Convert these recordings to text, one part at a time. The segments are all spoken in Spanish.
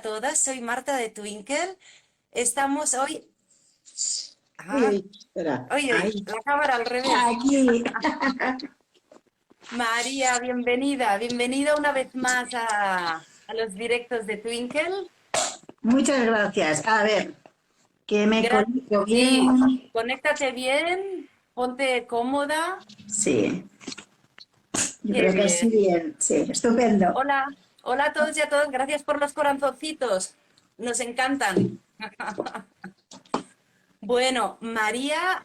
todas, soy Marta de Twinkle. Estamos hoy... Uy, Ah, uy, espera. oye, Ahí. la cámara al revés. Aquí. María, bienvenida una vez más a los directos de Twinkle. Muchas gracias. A ver, que me conecto Sí, bien. conéctate bien, ponte cómoda. Sí, yo Qué creo que así bien. bien. Sí, estupendo. Hola, hola a todos y a todas, gracias por los corazoncitos. Nos encantan. Bueno, María,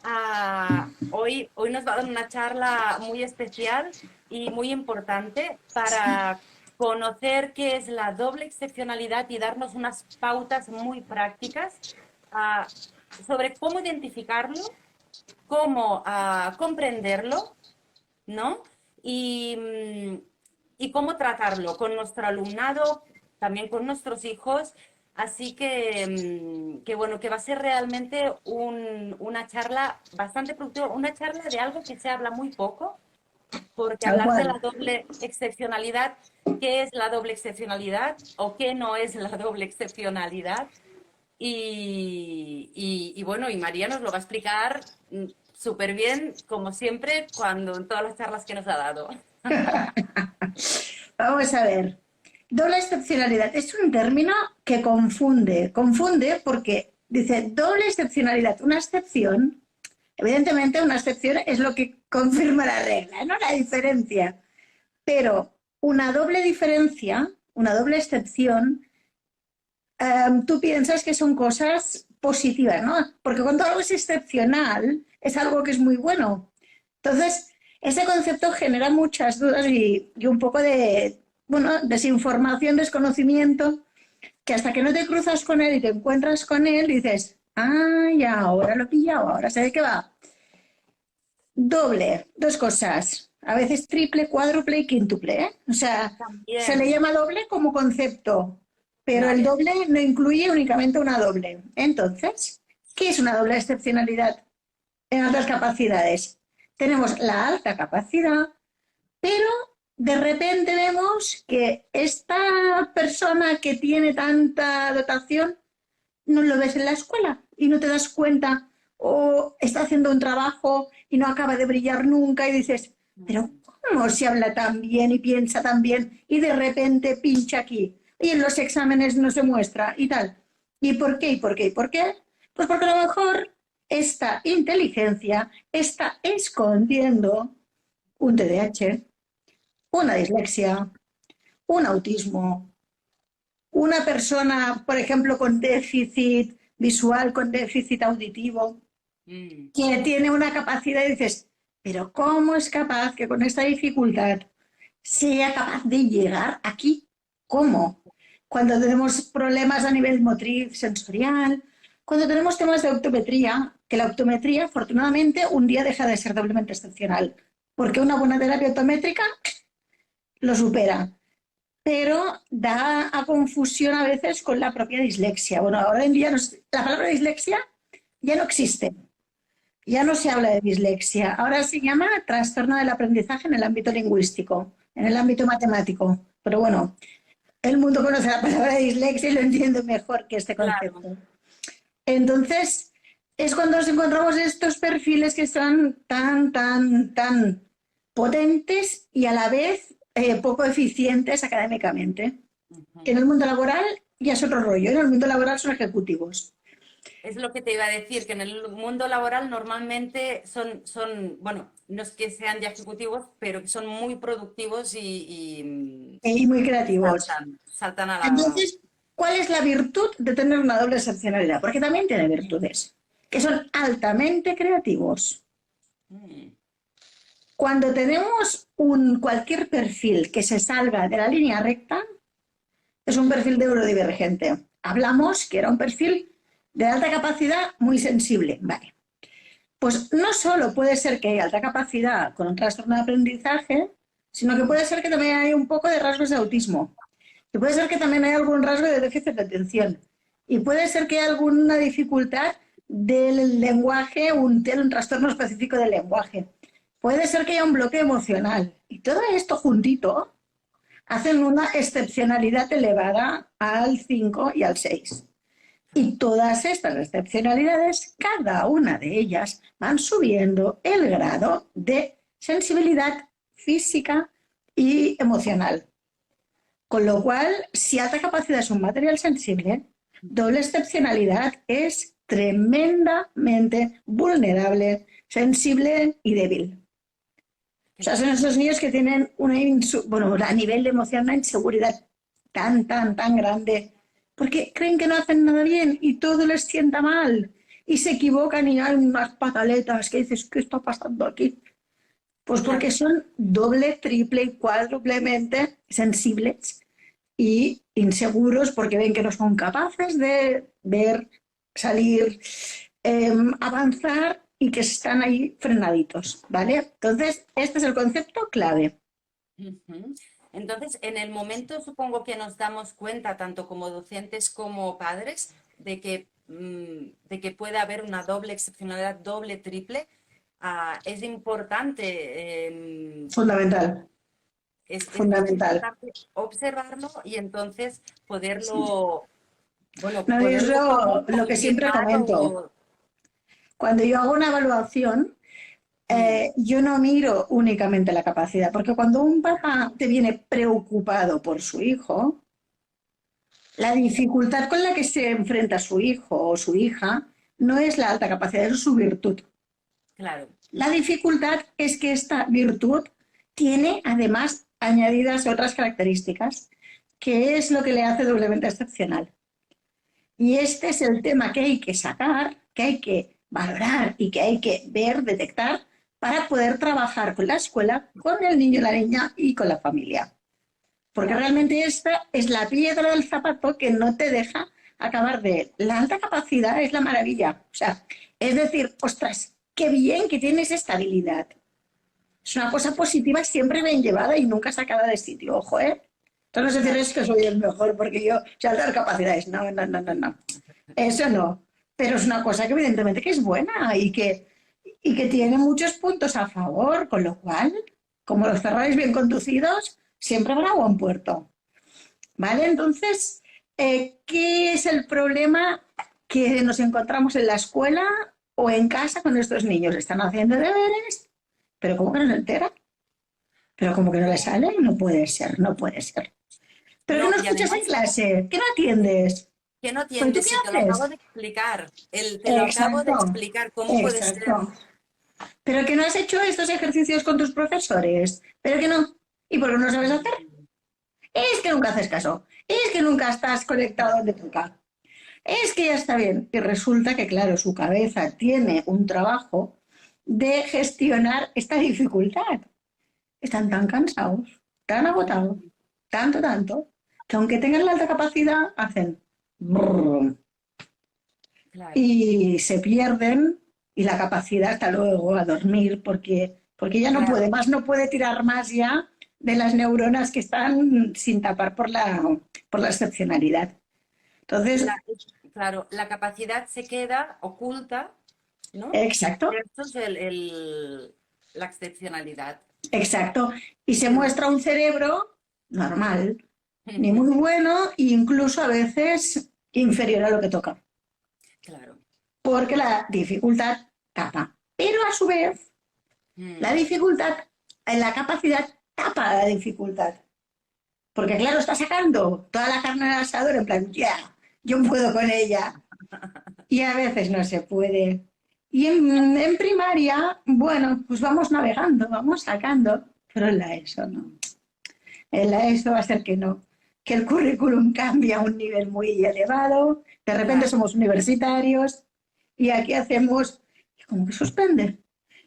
hoy nos va a dar una charla muy especial y muy importante para conocer qué es la doble excepcionalidad y darnos unas pautas muy prácticas ah, sobre cómo identificarlo, cómo comprenderlo, ¿no? Y, y cómo tratarlo con nuestro alumnado, también con nuestros hijos. Así que bueno, que va a ser realmente una charla bastante productiva, una charla de algo que se habla muy poco, porque Tal hablar de cual. la doble excepcionalidad, ¿qué es la doble excepcionalidad o qué no es la doble excepcionalidad? Y bueno, y María nos lo va a explicar súper bien, como siempre, cuando en todas las charlas que nos ha dado. Vamos a ver. Doble excepcionalidad es un término que confunde. Confunde porque dice doble excepcionalidad. Una excepción, evidentemente una excepción es lo que confirma la regla, no la diferencia. Pero una doble diferencia, una doble excepción, tú piensas que son cosas positivas, ¿no? Porque cuando algo es excepcional, es algo que es muy bueno. Entonces, ese concepto genera muchas dudas y un poco de, bueno, desinformación, desconocimiento, que hasta que no te cruzas con él y te encuentras con él, dices, ah, ya, ahora lo he pillado, ahora sé de qué va. Doble, dos cosas. A veces triple, cuádruple y quíntuple, ¿eh? O sea, se le También, llama doble como concepto, pero el vale, doble no incluye únicamente una doble. Entonces, ¿qué es una doble excepcionalidad en altas capacidades? Tenemos la alta capacidad, pero de repente vemos que esta persona que tiene tanta dotación no lo ves en la escuela y no te das cuenta, o está haciendo un trabajo y no acaba de brillar nunca y dices, pero ¿cómo se habla tan bien y piensa tan bien y de repente pincha aquí y en los exámenes no se muestra y tal? ¿Y por qué? ¿Y por qué? ¿Y por qué? Pues porque a lo mejor esta inteligencia está escondiendo un TDAH, una dislexia, un autismo, una persona, por ejemplo, con déficit visual, con déficit auditivo, mm, que tiene una capacidad y dices, pero ¿cómo es capaz que con esta dificultad sea capaz de llegar aquí? ¿Cómo? Cuando tenemos problemas a nivel motriz, sensorial, cuando tenemos temas de optometría, que la optometría, afortunadamente, un día deja de ser doblemente excepcional, porque una buena terapia optométrica lo supera, pero da a confusión a veces con la propia dislexia. Bueno, ahora en día la palabra dislexia ya no existe, ya no se habla de dislexia, ahora se llama trastorno del aprendizaje en el ámbito lingüístico, en el ámbito matemático. Pero bueno, el mundo conoce la palabra dislexia y lo entiende mejor que este claro. concepto. Entonces, es cuando nos encontramos estos perfiles que son tan potentes y a la vez poco eficientes académicamente. Que en Ujú. el mundo laboral ya es otro rollo, en el mundo laboral son ejecutivos. Es lo que te iba a decir, que en el mundo laboral normalmente bueno, no es que sean ya ejecutivos, pero que son muy productivos Y muy y creativos. saltan a la... Entonces, ¿cuál es la virtud de tener una doble excepcionalidad? Porque también tiene virtudes, que son altamente creativos. Mm, Cuando tenemos cualquier perfil que se salga de la línea recta, es un perfil neurodivergente. Hablamos que era un perfil de alta capacidad muy sensible. Vale. Pues no solo puede ser que haya alta capacidad con un trastorno de aprendizaje, sino que puede ser que también haya un poco de rasgos de autismo. Y puede ser que también haya algún rasgo de déficit de atención. Y puede ser que haya alguna dificultad del lenguaje, tiene un trastorno específico del lenguaje. Puede ser que haya un bloque emocional. Y todo esto juntito hacen una excepcionalidad elevada al 5 y al 6. Y todas estas excepcionalidades, cada una de ellas, van subiendo el grado de sensibilidad física y emocional. Con lo cual, si alta capacidad es un material sensible, doble excepcionalidad es tremendamente vulnerable, sensible y débil. O sea, son esos niños que tienen a nivel de emoción, una inseguridad tan grande, porque creen que no hacen nada bien y todo les sienta mal y se equivocan y hay unas pataletas que dices, ¿qué está pasando aquí? Pues porque son doble, triple y cuádruplemente sensibles y inseguros porque ven que no son capaces de ver, salir, avanzar y que están ahí frenaditos, ¿vale? Entonces, este es el concepto clave. Entonces, en el momento supongo que nos damos cuenta, tanto como docentes como padres, de que puede haber una doble excepcionalidad, doble, triple. Es importante, Fundamental. es Fundamental. importante observarlo y entonces poderlo, bueno, No, es poderlo lo que siempre confirmar comento. Cuando yo hago una evaluación, yo no miro únicamente la capacidad, porque cuando un papá te viene preocupado por su hijo, la dificultad con la que se enfrenta su hijo o su hija no es la alta capacidad, es su virtud. Claro. La dificultad es que esta virtud tiene además añadidas otras características, que es lo que le hace doblemente excepcional. Y este es el tema que hay que sacar, que hay que valorar y que hay que ver, detectar, para poder trabajar con la escuela, con el niño y la niña y con la familia. Porque realmente esta es la piedra del zapato que no te deja acabar de él. La alta capacidad es la maravilla. O sea, es decir, ostras, qué bien que tienes estabilidad. Es una cosa positiva siempre bien llevada y nunca sacada de sitio. Ojo, ¿eh? Entonces no es decir es que soy el mejor porque yo sé altas capacidades. No. Eso no. Pero es una cosa que evidentemente que es buena y que tiene muchos puntos a favor, con lo cual, como los Ferraris bien conducidos, siempre habrá buen puerto. ¿Vale? Entonces, ¿qué es el problema que nos encontramos en la escuela o en casa con estos niños? Están haciendo deberes, pero ¿cómo que no se entera? ¿Pero cómo que no le sale? No puede ser, no puede ser. ¿Pero No, que no y escuchas en además, clase? ¿Que no atiendes? que no Pues ¿tú atiendes, qué si te lo acabo haces? de explicar, te lo acabo de Exacto, explicar, ¿cómo puede ser? exacto. ¿Pero que no has hecho estos ejercicios con tus profesores? ¿Pero que no? ¿Y por qué no sabes hacer? Es que nunca haces caso. Es que nunca estás conectado donde toca. Es que ya está bien. Y resulta que, claro, su cabeza tiene un trabajo de gestionar esta dificultad. Están tan cansados, tan agotados, tanto, que aunque tengan la alta capacidad, hacen brrr, Claro, y se pierden y la capacidad hasta luego a dormir porque ya no claro. puede más, no puede tirar más ya de las neuronas que están sin tapar por la excepcionalidad. Entonces, La, claro, la capacidad se queda oculta, ¿no? exacto, Versus la excepcionalidad. exacto. Y se muestra un cerebro normal, ni muy bueno e incluso a veces inferior a lo que toca, Claro. porque la dificultad tapa. Pero a su vez, la dificultad, la capacidad tapa la dificultad. Porque claro, está sacando toda la carne al asador en plan, ya, yo puedo con ella. Y a veces no se puede. Y en primaria, bueno, pues vamos navegando, vamos sacando, pero en la ESO no. En la ESO va a ser que no, que el currículum cambia a un nivel muy elevado, de repente Claro, somos universitarios y aquí hacemos, ¿cómo que suspende?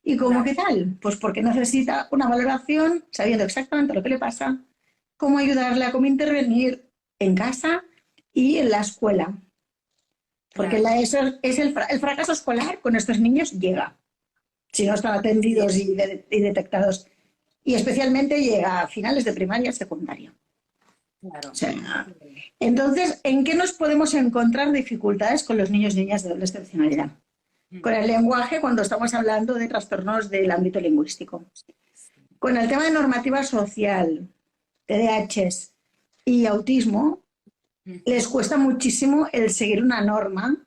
¿Y cómo que claro, tal? Pues porque necesita una valoración sabiendo exactamente lo que le pasa, cómo ayudarle, cómo intervenir en casa y en la escuela. Porque claro. la ESO es el fracaso escolar con estos niños llega, si no están Sí, atendidos y detectados. Y especialmente llega a finales de primaria y secundaria. O claro. sea, entonces, ¿en qué nos podemos encontrar dificultades con los niños y niñas de doble excepcionalidad? Con el lenguaje cuando estamos hablando de trastornos del ámbito lingüístico. Con el tema de normativa social, TDAHs y autismo, les cuesta muchísimo el seguir una norma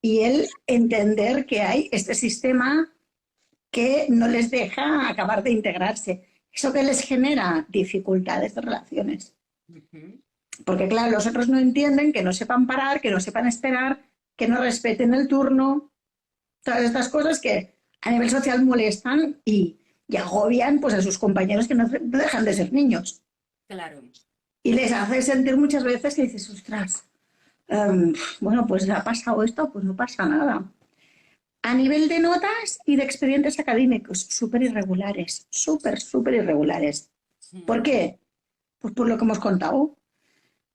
y el entender que hay este sistema que no les deja acabar de integrarse. Eso que les genera dificultades de relaciones. Porque claro, los otros no entienden, que no sepan parar, que no sepan esperar, que no respeten el turno, todas estas cosas que a nivel social molestan y agobian pues, a sus compañeros que no dejan de ser niños. Claro. Y les hace sentir muchas veces que dices, ostras, bueno, pues ha pasado esto, pues no pasa nada. A nivel de notas y de expedientes académicos, súper irregulares, súper irregulares. ¿Por qué? Pues por lo que hemos contado.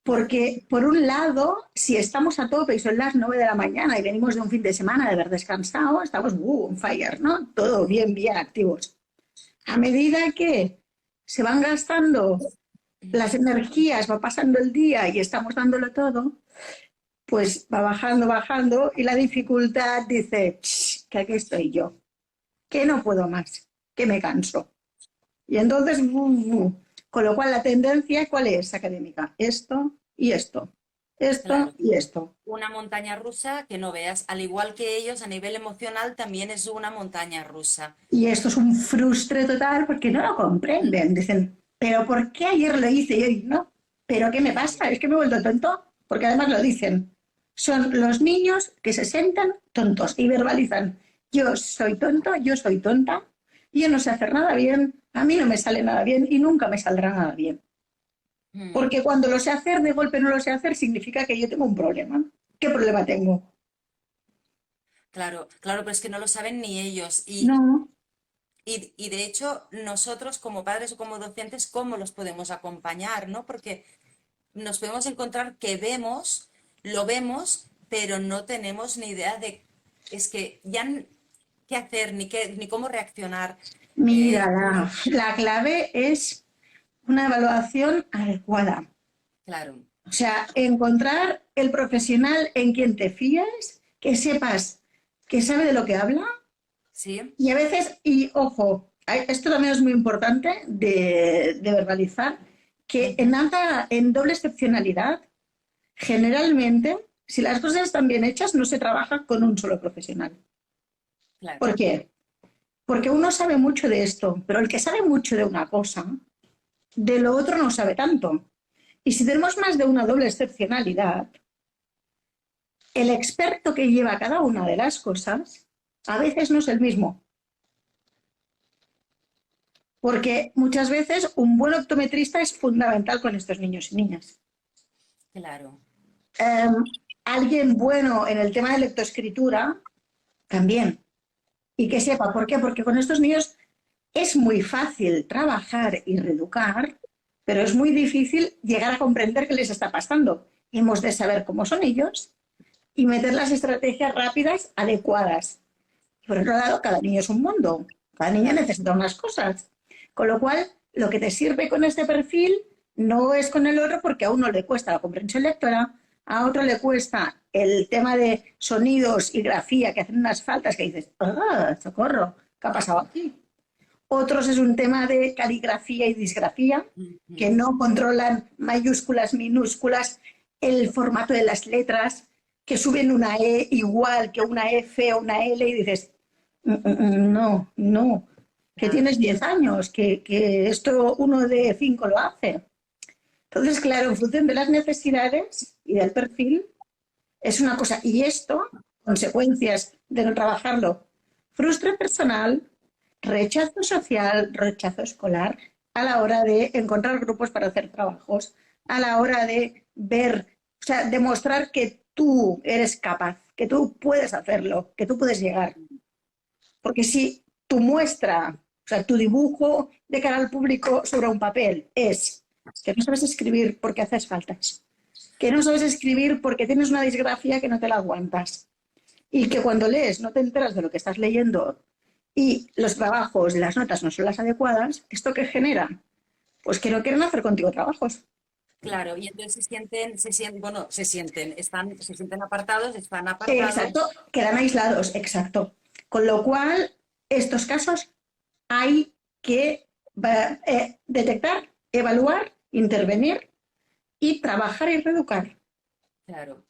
Porque, por un lado, si estamos a tope y son las 9 de la mañana y venimos de un fin de semana de haber descansado, estamos on fire, ¿no? Todo bien activos. A medida que se van gastando las energías, va pasando el día y estamos dándolo todo, pues va bajando y la dificultad dice que aquí estoy yo, que no puedo más, que me canso. Y entonces, con lo cual la tendencia, ¿cuál es académica? Esto y esto, esto Claro. y esto. Una montaña rusa que no veas, al igual que ellos a nivel emocional también es una montaña rusa. Y esto es un frustre total porque no lo comprenden. Dicen, ¿pero por qué ayer lo hice y hoy no? ¿Pero qué me pasa? ¿Es que me he vuelto tonto? Porque además lo dicen. Son los niños que se sientan tontos y verbalizan, yo soy tonto, yo soy tonta, yo no sé hacer nada bien, a mí no me sale nada bien y nunca me saldrá nada bien. Porque cuando lo sé hacer, de golpe no lo sé hacer, significa que yo tengo un problema. ¿Qué problema tengo? Claro, claro, pero es que no lo saben ni ellos. No, Y de hecho, nosotros como padres o como docentes, ¿cómo los podemos acompañar, no? Porque nos podemos encontrar que lo vemos, pero no tenemos ni idea de, es que qué hacer, ni cómo reaccionar. mira, Eh, la clave es una evaluación adecuada. claro, O sea, encontrar el profesional en quien te fíes, que sepas que sabe de lo que habla sí, y a veces, y ojo, esto también es muy importante de verbalizar, que en doble excepcionalidad, generalmente, si las cosas están bien hechas, no se trabaja con un solo profesional. claro, ¿Por qué? Porque uno sabe mucho de esto, pero el que sabe mucho de una cosa, de lo otro no sabe tanto. Y si tenemos más de una doble excepcionalidad, el experto que lleva cada una de las cosas a veces no es el mismo. Porque muchas veces un buen optometrista es fundamental con estos niños y niñas. claro. Alguien bueno en el tema de lectoescritura también. Y que sepa, ¿por qué? Porque con estos niños es muy fácil trabajar y reeducar, pero es muy difícil llegar a comprender qué les está pasando. Hemos de saber cómo son ellos y meter las estrategias rápidas adecuadas. Por otro lado, cada niño es un mundo, cada niño Claro. necesita unas cosas. Con lo cual, lo que te sirve con este perfil no es con el otro porque a uno le cuesta la comprensión lectora, a otro le cuesta el tema de sonidos y grafía, que hacen unas faltas que dices, ¡ah, socorro! ¿Qué ha pasado aquí? Otros es un tema de caligrafía y disgrafía, que no controlan mayúsculas, minúsculas, el formato de las letras, que suben una E igual que una F o una L y dices, no, que Claro. tienes 10 años, que esto uno de 5 lo hace. Entonces, claro, en función de las necesidades y del perfil, es una cosa. Y esto, consecuencias de no trabajarlo, frustre personal, rechazo social, rechazo escolar, a la hora de encontrar grupos para hacer trabajos, a la hora de ver, o sea, demostrar que tú eres capaz, que tú puedes hacerlo, que tú puedes llegar. Porque si tu muestra, o sea, tu dibujo de cara al público sobre un papel es que no sabes escribir porque haces faltas, que no sabes escribir porque tienes una disgrafía que no te la aguantas y que cuando lees no te enteras de lo que estás leyendo y los trabajos, las notas no son las adecuadas, ¿esto qué genera? Pues que no quieren hacer contigo trabajos. Claro, y entonces bueno, se sienten apartados, están Exacto, apartados. quedan aislados, exacto. Con lo cual, estos casos hay que detectar, evaluar intervenir y trabajar y reeducar. Claro.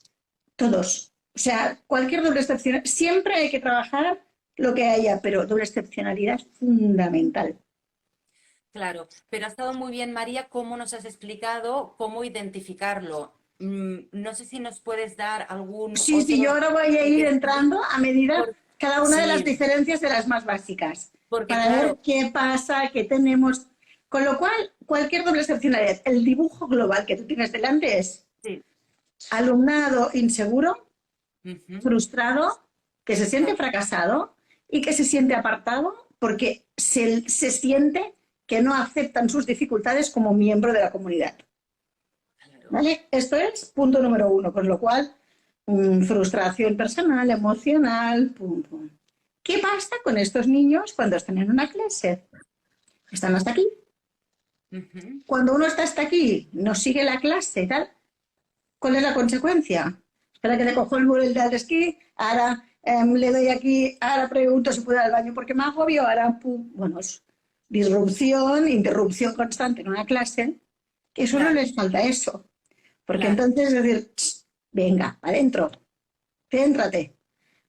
Todos. O sea, cualquier doble excepcionalidad, siempre hay que trabajar lo que haya, pero doble excepcionalidad es fundamental. Claro, pero ha estado muy bien, María, cómo nos has explicado cómo identificarlo. No sé si nos puedes dar algún Sí, sí, yo otro ahora voy a ir ejemplo. entrando a medida Por- cada una de las sí, diferencias de las más básicas, porque para ver claro, qué pasa, qué tenemos. Con lo cual, cualquier doble excepcionalidad, el dibujo global que tú tienes delante es sí, alumnado inseguro, ujú, frustrado, que se siente claro, fracasado y que se siente apartado porque se siente que no aceptan sus dificultades como miembro de la comunidad. claro, ¿Vale? Esto es punto número uno, con lo cual, frustración personal, emocional, pum, pum. ¿Qué pasa con estos niños cuando están en una clase? Están hasta aquí. ujú, Cuando uno está hasta aquí, no sigue la clase y tal, ¿cuál es la consecuencia? Espera que le cojo el vuelo del esquí, ahora le doy aquí, ahora pregunto si puedo ir al baño porque me agobio, ahora, pum. Bueno, es disrupción, interrupción constante en una clase, que solo claro, les falta eso. Porque claro, entonces es decir, venga, adentro, céntrate,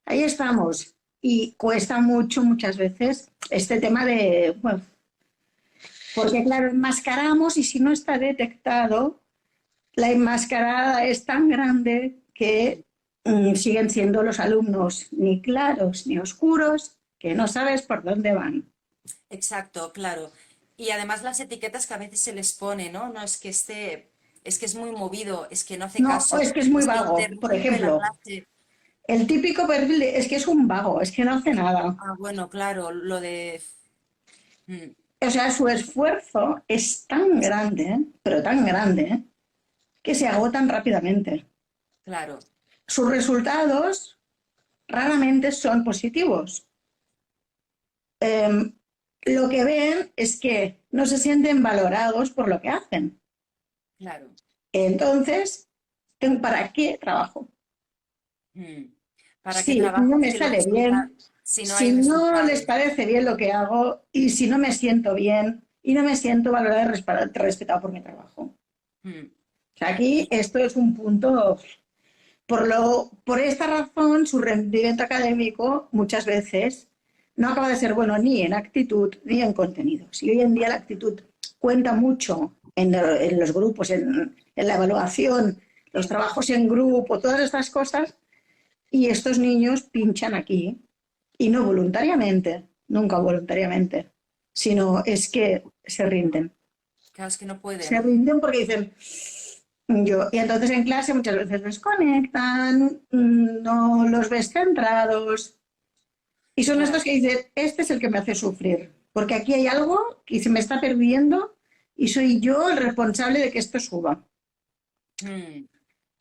ahí estamos. Y cuesta mucho muchas veces este tema de, bueno, porque claro, enmascaramos y si no está detectado, la enmascarada es tan grande que siguen siendo los alumnos ni claros ni oscuros, que no sabes por dónde van. exacto, claro. Y además las etiquetas que a veces se les pone, ¿no? No es que esté, es que es muy movido, es que no hace No, caso, es que es muy es que vago. Por interrumpe la ejemplo, clase. el típico perfil es que es un vago, es que no hace nada. Ah, bueno, claro, lo de... mm, O sea, su esfuerzo es tan grande, pero tan grande, que se agotan rápidamente. claro, Sus resultados raramente son positivos. Lo que ven es que no se sienten valorados por lo que hacen. claro. Entonces, ¿para qué trabajo? Mm. ¿Para qué Si no trabajas me si los sale bien, si no hay si no les resultados? parece bien lo que hago y si no me siento bien y no me siento valorado y respetado por mi trabajo. Mm. O sea, aquí esto es un punto. Por esta razón, su rendimiento académico muchas veces no acaba de ser bueno ni en actitud ni en contenidos. Y hoy en día la actitud cuenta mucho en los grupos, en la evaluación, los trabajos en grupo, todas estas cosas, y estos niños pinchan aquí, y no voluntariamente, nunca voluntariamente, sino es que se rinden. Claro, es que no Se pueden. rinden porque dicen, y entonces en clase muchas veces desconectan, no los ves centrados. Y son estos Claro. que dicen, este es el que me hace sufrir, porque aquí hay algo que se me está perdiendo y soy yo el responsable de que esto suba. Mm.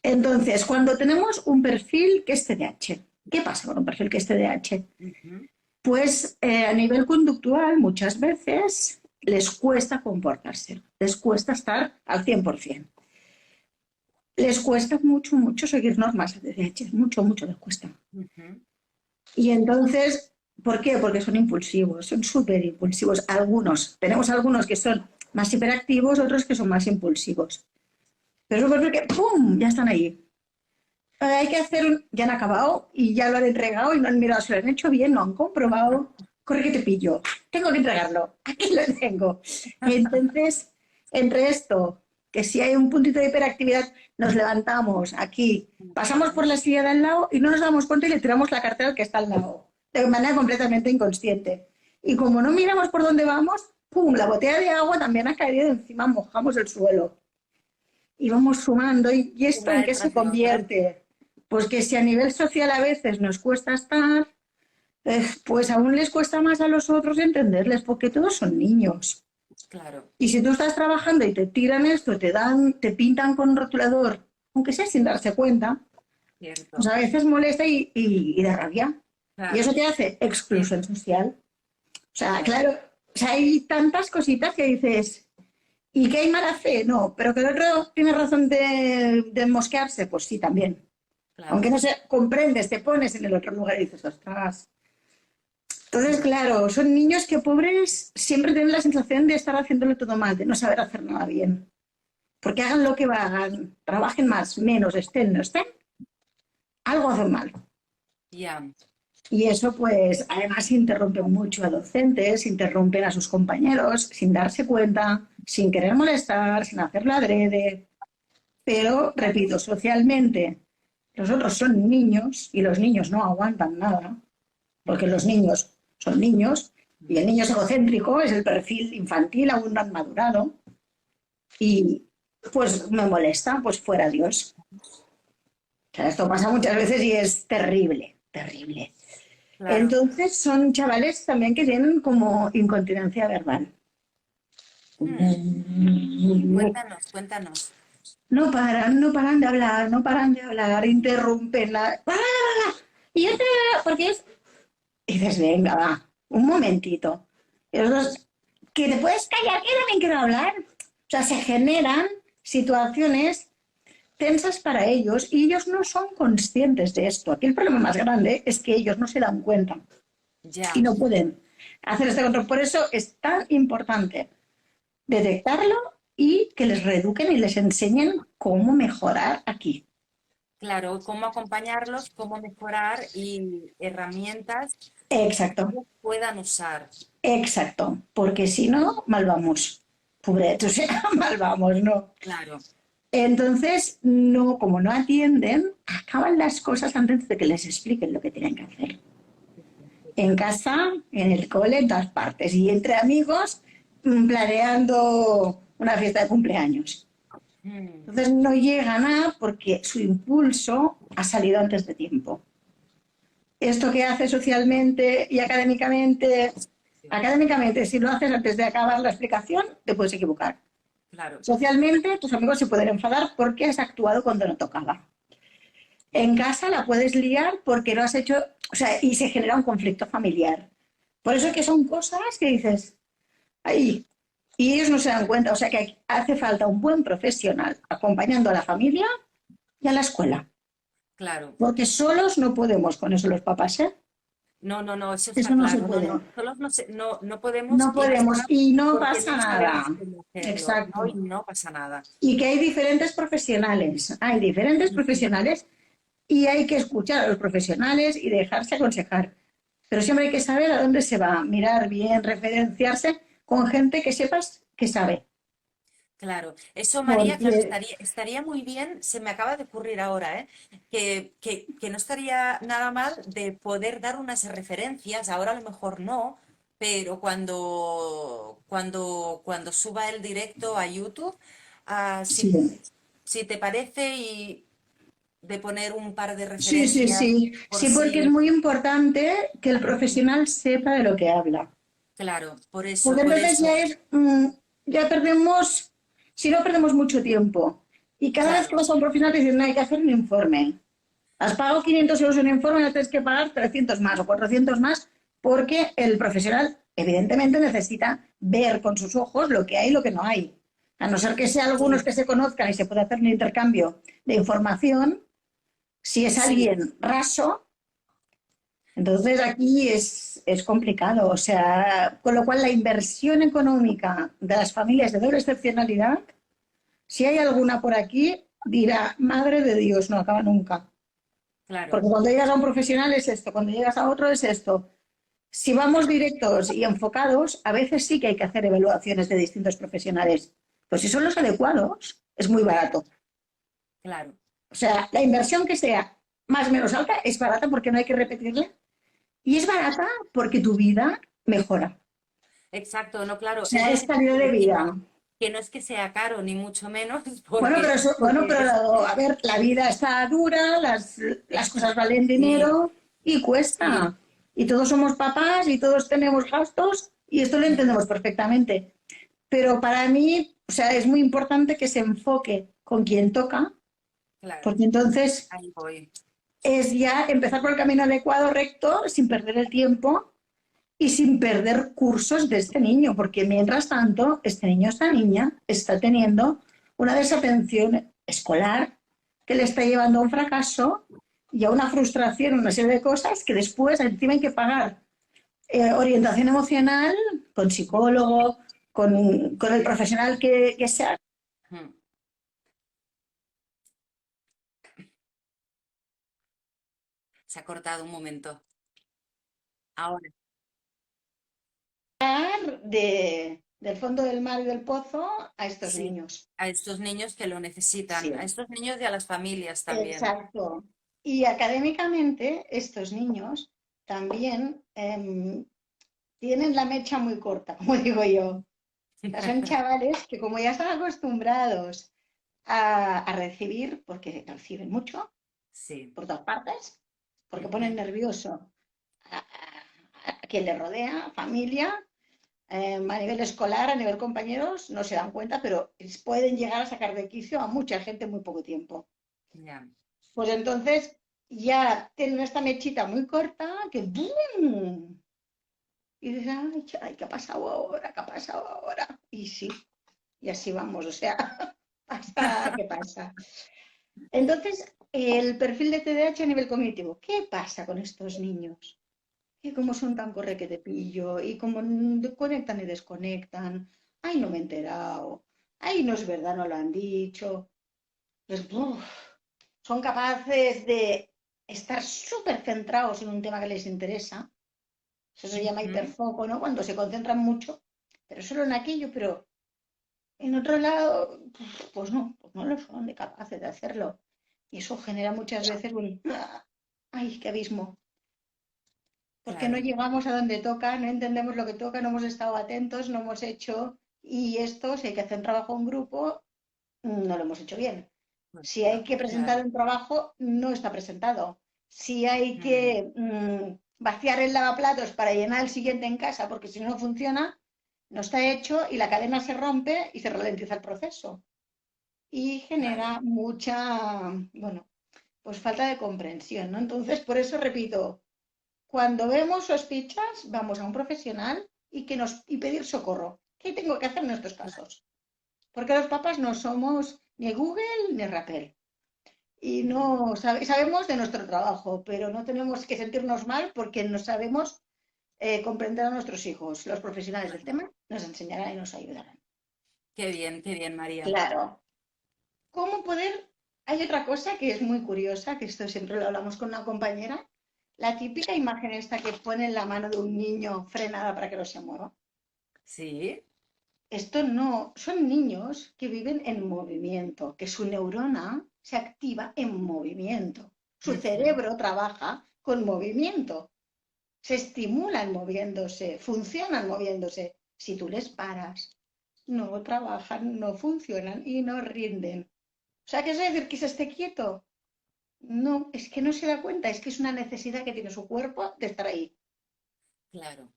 Entonces, cuando tenemos un perfil que es TDAH, ¿qué pasa con un perfil que es TDAH? Ujú. Pues a nivel conductual muchas veces les cuesta comportarse, les cuesta estar al 100%. Les cuesta mucho, mucho seguir normas de TDAH, mucho, mucho les cuesta. Ujú. Y entonces, ¿por qué? Porque son impulsivos, son súper impulsivos. Algunos, tenemos algunos que son más hiperactivos, otros que son más impulsivos. Pero es porque, ¡pum!, ya están ahí. Hay que hacer ya han acabado y ya lo han entregado y no han mirado si lo han hecho bien, no han comprobado. Corre que te pillo, tengo que entregarlo, aquí lo tengo. Y entonces, entre esto, que si hay un puntito de hiperactividad, nos levantamos aquí, pasamos por la silla de al lado y no nos damos cuenta y le tiramos la cartera al que está al lado, de manera completamente inconsciente. Y como no miramos por dónde vamos, ¡pum!, la botella de agua también ha caído y encima mojamos el suelo y vamos sumando. ¿Y esto Una en qué se detrás de otra. convierte? Pues que si a nivel social a veces nos cuesta estar, pues aún les cuesta más a los otros entenderles, porque todos son niños. Claro, Y si tú estás trabajando y te tiran esto, te pintan con un rotulador, aunque sea sin darse cuenta, pues cierto. a veces molesta y da rabia. Y eso Claro, te hace sí, exclusión social. O sea, claro, claro, o sea, hay tantas cositas que dices, ¿y que hay mala fe? No, pero que el otro tiene razón de mosquearse, pues sí, también. Aunque claro. no se comprendes, te pones en el otro lugar y dices, ostras. Entonces, Mm. claro, son niños que pobres siempre tienen la sensación de estar haciéndolo todo mal, de no saber hacer nada bien. porque hagan lo que hagan, trabajen más, menos, estén, no estén, algo hacen mal. Ya, Y eso, pues, además interrumpen mucho a docentes, interrumpen a sus compañeros sin darse cuenta, sin querer molestar, sin hacerlo adrede. Pero, repito, socialmente, los otros son niños y los niños no aguantan nada, porque los niños son niños y el niño es egocéntrico, es el perfil infantil, aún no han madurado. Y, pues, me molesta, pues fuera Dios. O sea, esto pasa muchas veces y es terrible, terrible. claro. Entonces son chavales también que tienen como incontinencia verbal. Mm, Cuéntanos, cuéntanos. No paran, no paran de hablar, no paran de hablar, interrumpen la... Y yo te... Porque es... Y dices, venga, va, un momentito. Y los dos, que te puedes callar, que yo también quiero hablar. O sea, se generan situaciones tensas para ellos y ellos no son conscientes de esto. Aquí el problema más grande es que ellos no se dan cuenta y Ya, no pueden hacer este control. Por eso es tan importante detectarlo y que les reeduquen y les enseñen cómo mejorar aquí. claro, cómo acompañarlos, cómo mejorar y herramientas que Exacto, ellos puedan usar. exacto, porque si no, mal vamos. Pobretos, o sea, mal vamos, ¿no? Claro, Entonces, no, como no atienden, acaban las cosas antes de que les expliquen lo que tienen que hacer. En casa, en el cole, en todas partes. Y entre amigos, planeando una fiesta de cumpleaños. mm, Entonces no llega a nada porque su impulso ha salido antes de tiempo. Esto que hace socialmente y académicamente, si lo haces antes de acabar la explicación, te puedes equivocar. claro, Socialmente, tus amigos se pueden enfadar porque has actuado cuando no tocaba. En casa la puedes liar porque no has hecho, o sea, y se genera un conflicto familiar. Por eso es que son cosas que dices, ahí, y ellos no se dan cuenta. O sea que hace falta un buen profesional acompañando a la familia y a la escuela. claro. Porque solos no podemos con eso los papás, ¿eh? No, no, no, eso Eso está no se claro. No, puede. no, solos no podemos No y no podemos está y no porque pasa no nada. sabemos cómo hacerlo. No, y Exacto. no pasa nada. Y que hay diferentes profesionales. Hay diferentes profesionales y hay que escuchar a los profesionales y dejarse aconsejar. Pero siempre hay que saber a dónde se va, mirar bien, referenciarse con gente que sepas que sabe. Claro, eso María, claro, Porque estaría muy bien, se me acaba de ocurrir ahora, ¿eh? Que no estaría nada mal de poder dar unas referencias, ahora a lo mejor no, pero cuando suba el directo a YouTube, sí, si te parece, y de poner un par de sí, sí, referencias sí. por Sí, porque es si, muy importante que el profesional sepa de lo que habla. claro, Porque por entonces ya eso, es, ya perdemos, si no perdemos mucho tiempo. Y cada vez que claro, vas a un profesional te dicen, no hay que hacer un informe. Has pagado 500 euros en informe, no tienes que pagar 300 más o 400 más, porque el profesional evidentemente necesita ver con sus ojos lo que hay y lo que no hay. A no ser que sea algunos sí, que se conozcan y se pueda hacer un intercambio de información, si es sí, alguien raso, entonces aquí es complicado. O sea, con lo cual la inversión económica de las familias de doble excepcionalidad, si hay alguna por aquí, dirá, madre de Dios, no acaba nunca. claro, Porque cuando llegas a un profesional es esto, cuando llegas a otro es esto. Si vamos directos y enfocados, a veces sí que hay que hacer evaluaciones de distintos profesionales. Pues si son los adecuados, es muy barato. claro. O sea, la inversión que sea más o menos alta es barata porque no hay que repetirla. Y es barata porque tu vida mejora. Exacto, no, O claro, es sea, lo es que te calidad quiero de decir, vida. que no es que sea caro, ni mucho menos, Bueno, pero, bueno, porque es, pero a ver, la vida está dura, las cosas valen sí, dinero y sí, cuesta. Y todos somos papás y todos tenemos gastos y esto lo mm, entendemos perfectamente. Pero para mí, o sea, es muy importante que se enfoque con quien toca, claro, porque entonces ahí voy, es ya empezar por el camino adecuado, recto, sin perder el tiempo y sin perder cursos de este niño, porque mientras tanto, este niño, esta niña, está teniendo una desatención escolar que le está llevando a un fracaso y a una frustración, una serie de cosas que después encima hay que pagar orientación emocional con psicólogo, con el profesional que sea. mm, Se ha cortado un momento. Ahora, del fondo del mar y del pozo a estos sí, niños. a estos niños que lo necesitan, a Sí, estos niños y a las familias también. exacto. Y académicamente, estos niños también tienen la mecha muy corta, como digo yo. O sea, son chavales que como ya están acostumbrados a recibir, porque reciben mucho Sí. por todas partes, porque ponen Ujú. nervioso a quien les rodea, familia, a nivel escolar, a nivel compañeros, no se dan cuenta, pero pueden llegar a sacar de quicio a mucha gente en muy poco tiempo. Ya, Pues entonces ya tienen esta mechita muy corta que ¡boom! Y dices, ay, ay, ¿qué ha pasado ahora? ¿Qué ha pasado ahora? Y sí, y así vamos, o sea, pasa, ¿qué pasa? Entonces, el perfil de TDAH a nivel cognitivo, ¿qué pasa con estos niños? Que cómo son tan pillo y cómo conectan y desconectan. Ay, no me he enterado. Ay, no es verdad, no lo han dicho. Pues, son capaces de estar súper centrados en un tema que les interesa. Eso se llama ujú, hiperfoco, ¿no? Cuando se concentran mucho, pero solo en aquello, pero en otro lado, pues no lo son de capaces de hacerlo. Y eso genera muchas veces un, ¡ay, qué abismo! Porque no claro. llegamos a donde toca, no entendemos lo que toca, no hemos estado atentos, no hemos hecho, y esto, si hay que hacer un trabajo en grupo, no lo hemos hecho bien. Si hay Justo, que presentar claro. un trabajo, no está presentado. Si hay Mm, que vaciar el lavaplatos para llenar el siguiente en casa, porque si no funciona, no está hecho y la cadena se rompe y se ralentiza el proceso. Y claro. genera mucha, bueno, pues falta de comprensión, ¿no? Entonces, por eso repito, cuando vemos sospechas, vamos a un profesional y pedir socorro. ¿Qué tengo que hacer en estos casos? Porque los papás no somos ni Google ni Rappel. Y Mm, no sabemos de nuestro trabajo, pero no tenemos que sentirnos mal porque no sabemos comprender a nuestros hijos. Los profesionales del claro. tema nos enseñarán y nos ayudarán. Qué bien, María. Claro. ¿Cómo poder? Hay otra cosa que es muy curiosa, que esto siempre lo hablamos con una compañera, la típica imagen esta que pone en la mano de un niño frenada para que no se mueva. Sí. Esto no, son niños que viven en movimiento, que su neurona se activa en movimiento. Su Ujú, cerebro trabaja con movimiento, se estimulan moviéndose, funcionan moviéndose. Si tú les paras, no trabajan, no funcionan y no rinden. O sea, ¿qué es decir que se esté quieto? No, es que no se da cuenta, es que es una necesidad que tiene su cuerpo de estar ahí. claro.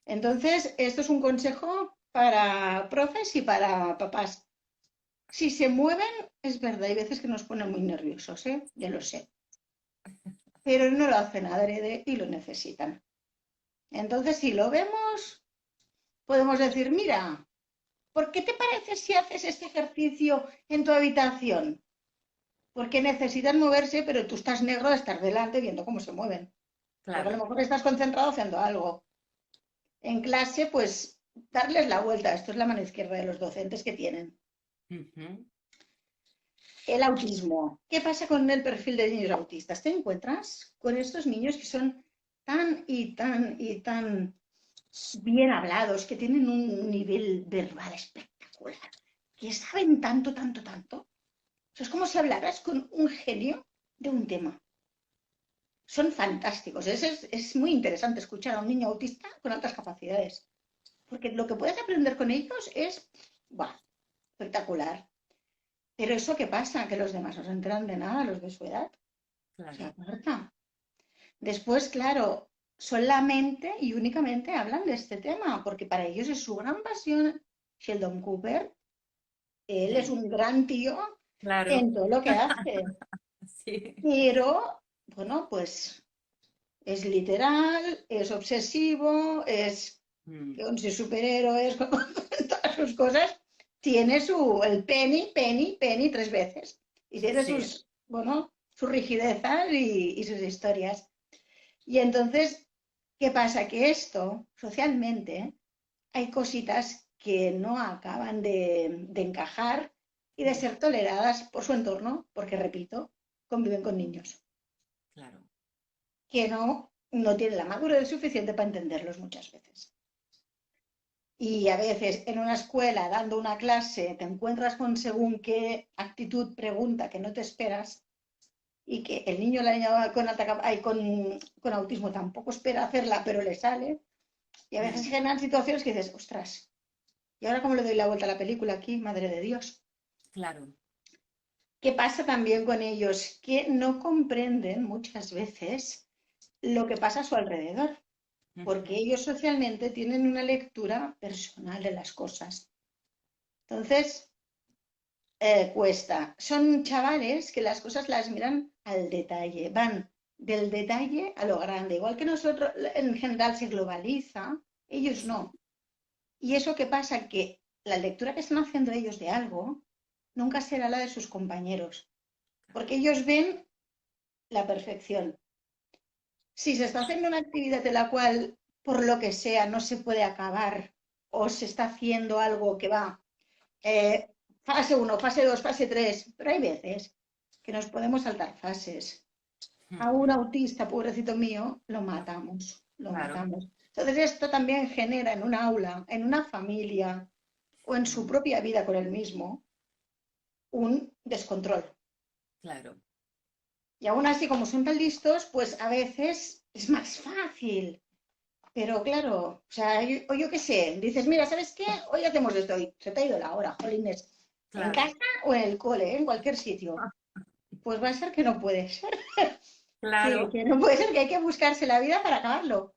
Entonces, esto es un consejo para profes y para papás. Si se mueven, es verdad, hay veces que nos ponen muy nerviosos, ¿eh? Ya lo sé. Pero no lo hacen adrede y lo necesitan. Entonces, si lo vemos, podemos decir, mira, ¿por qué te parece si haces este ejercicio en tu habitación? Porque necesitan moverse, pero tú estás negro de estar delante viendo cómo se mueven. Porque a lo Claro. mejor estás concentrado haciendo algo. En clase, pues darles la vuelta. Esto es la mano izquierda de los docentes que tienen. Ujú, El autismo. ¿Qué pasa con el perfil de niños autistas? Te encuentras con estos niños que son tan bien hablados, que tienen un nivel verbal espectacular, que saben tanto. Es como si hablaras con un genio de un tema. Son fantásticos. Es muy interesante escuchar a un niño autista con altas capacidades, porque lo que puedes aprender con ellos es, ¡buah!, espectacular. Pero eso qué pasa, que los demás no se enteran de nada, los de su edad. O claro. sea, Marta. Después, claro, solamente y únicamente hablan de este tema, porque para ellos es su gran pasión. Sheldon Cooper, él es Sí, un gran tío claro. en todo lo que hace, Sí. pero bueno, pues es literal, es obsesivo, es Mm, con sus superhéroes, con todas sus cosas, tiene el penny tres veces. Y tiene sí, sus, bueno, sus rigidezas y sus historias. Y entonces, ¿qué pasa? Que esto, socialmente, hay cositas que no acaban de encajar y de mm, ser toleradas por su entorno, porque, repito, conviven con niños. claro. que no tienen la madurez suficiente para entenderlos muchas veces. Y a veces en una escuela, dando una clase, te encuentras con según qué actitud, pregunta que no te esperas y que el niño o la niña con autismo tampoco espera hacerla, pero le sale. Y a veces Mm, generan situaciones que dices, ostras, ¿y ahora cómo le doy la vuelta a la película aquí? Madre de Dios. claro. ¿Qué pasa también con ellos? Que no comprenden muchas veces lo que pasa a su alrededor, porque Ujú. ellos socialmente tienen una lectura personal de las cosas. Entonces, cuesta. Son chavales que las cosas las miran al detalle, van del detalle a lo grande. Igual que nosotros en general se globaliza, ellos Sí. no. ¿Y eso qué pasa? Que la lectura que están haciendo ellos de algo nunca será la de sus compañeros, porque ellos ven la perfección. Si se está haciendo una actividad de la cual, por lo que sea, no se puede acabar o se está haciendo algo que va fase uno, fase 2, fase 3, pero hay veces que nos podemos saltar fases. A un Ujú. autista, pobrecito mío, lo matamos, lo Claro. matamos. Entonces esto también genera en un aula, en una familia o en su Mm, propia vida con él mismo un descontrol. claro. Y aún así, como son tan listos, pues a veces es más fácil. Pero claro, o sea, yo qué sé, dices, mira, ¿sabes qué? Hoy hacemos esto y se te ha ido la hora, jolines, en Claro. casa o en el cole, en cualquier sitio. Pues va a ser que no puede ser, Claro. que no puede ser, que hay que buscarse la vida para acabarlo.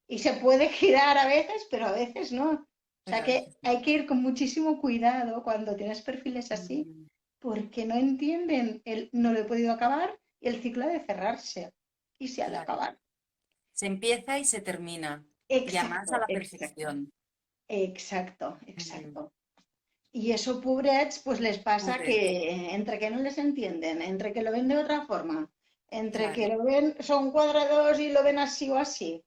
Y se puede girar a veces, pero a veces no. O Pero sea a que veces no. hay que ir con muchísimo cuidado cuando tienes perfiles así, Mm, porque no entienden el no lo he podido acabar y el ciclo ha de cerrarse y se ha de claro. acabar. Se empieza y se termina. Y además a Exacto, la exacto, perfección. exacto, Mm, exacto. Y eso, pobrets, pues les pasa que pobres. entre que no les entienden, entre que lo ven de otra forma, entre que Claro. lo ven, son cuadrados y lo ven así o así.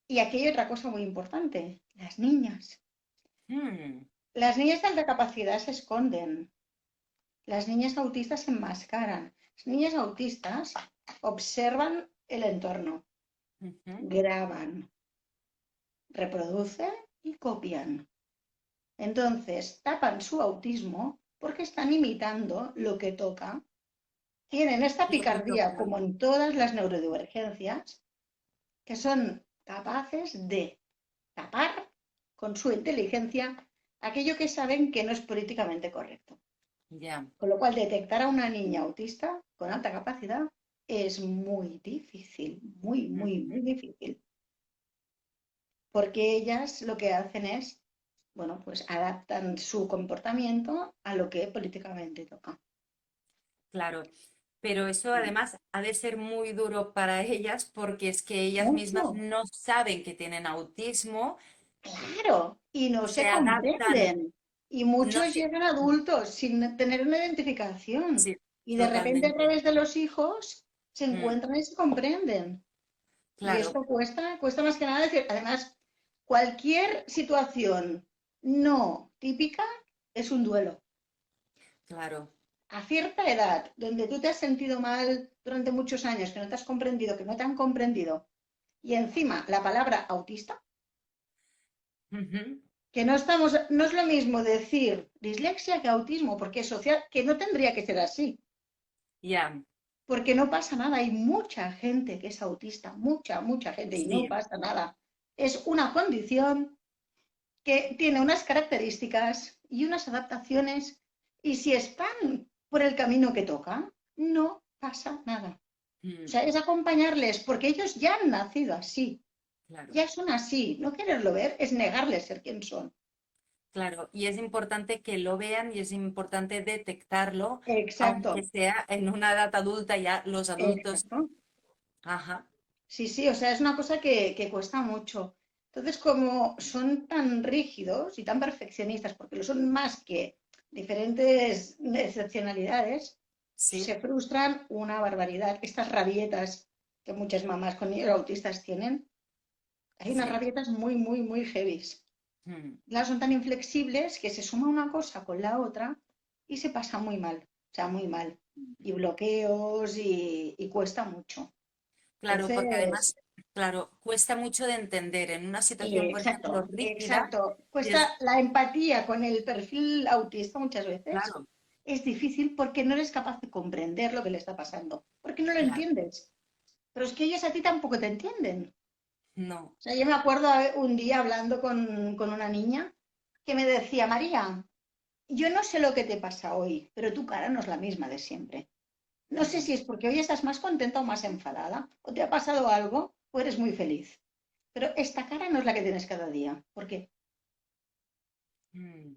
Y aquí hay otra cosa muy importante, las niñas. Mm, Las niñas de alta capacidad se esconden, las niñas autistas se enmascaran. Las niñas autistas observan el entorno, ujú. graban, reproducen y copian. Entonces, tapan su autismo porque están imitando lo que toca. Tienen esta Lo que picardía, toca. como en todas las neurodivergencias, que son capaces de tapar con su inteligencia aquello que saben que no es políticamente correcto. Ya. Con lo cual, detectar a una niña autista con alta capacidad es muy difícil, muy, muy, muy Ujú. difícil. Porque ellas lo que hacen es, bueno, pues adaptan su comportamiento a lo que políticamente toca. Claro. Pero eso además ha de ser muy duro para ellas porque es que ellas mismas Mucho, no saben que tienen autismo, claro, y no se se adaptan, comprenden. Y no muchos sé. llegan adultos sin tener una identificación. Sí, Y de repente a totalmente. través de los hijos se Mm, encuentran y se comprenden. Y claro, esto cuesta, cuesta más que nada decir, además, cualquier situación no típica es un duelo. claro. A cierta edad, donde tú te has sentido mal durante muchos años, que no te has comprendido, que no te han comprendido, y encima la palabra autista, Ujú. que no estamos, no es lo mismo decir dislexia que autismo, porque es social, que no tendría que ser así, Ya, porque no pasa nada. Hay mucha gente que es autista, mucha, mucha gente, y no sí, pasa nada. Es una condición que tiene unas características y unas adaptaciones, y si están por el camino que toca, no pasa nada. O mm, sea, es acompañarles, porque ellos ya han nacido así, claro, ya son así. No quererlo ver es negarles ser quien son. claro. Y es importante que lo vean y es importante detectarlo, aunque Exacto, sea en una edad adulta, ya los adultos. exacto. Ajá, Sí, sí, o sea, es una cosa que cuesta mucho. Entonces, como son tan rígidos y tan perfeccionistas, porque lo son más que diferentes excepcionalidades, sí, se frustran una barbaridad. Estas rabietas que muchas mamás con niños autistas tienen, hay unas sí. rabietas muy, muy, muy heavies. Mm, Claro, son tan inflexibles que se suma una cosa con la otra y se pasa muy mal, o sea, muy mal. Y bloqueos y cuesta mucho. Claro, porque Entonces, además, claro, cuesta mucho de entender en una situación, por ejemplo, exacto, rígida, exacto. es, Cuesta la empatía con el perfil autista muchas veces. claro, Es difícil porque no eres capaz de comprender lo que le está pasando, porque no lo claro, entiendes. Pero es que ellos a ti tampoco te entienden. no, O sea, yo me acuerdo un día hablando con una niña que me decía, María, yo no sé lo que te pasa hoy, pero tu cara no es la misma de siempre. No sé mm, si es porque hoy estás más contenta o más enfadada, o te ha pasado algo, o eres muy feliz. Pero esta cara no es la que tienes cada día, porque mm,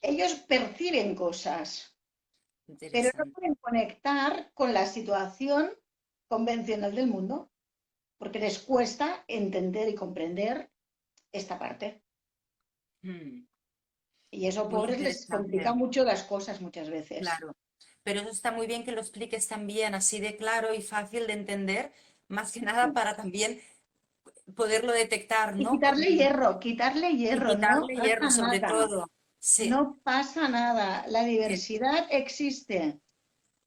ellos perciben cosas, pero no interesante. pueden conectar con la situación convencional del mundo, porque les cuesta entender y comprender esta parte. Mm, Y eso, muy pobres, les complica interesante, mucho las cosas muchas veces. claro. Pero eso está muy bien que lo expliques también así de claro y fácil de entender, más que nada para también poderlo detectar, Y ¿no? quitarle Y hierro, no quitarle hierro, pasa sobre nada, todo. Sí, no pasa nada. La sí, diversidad existe.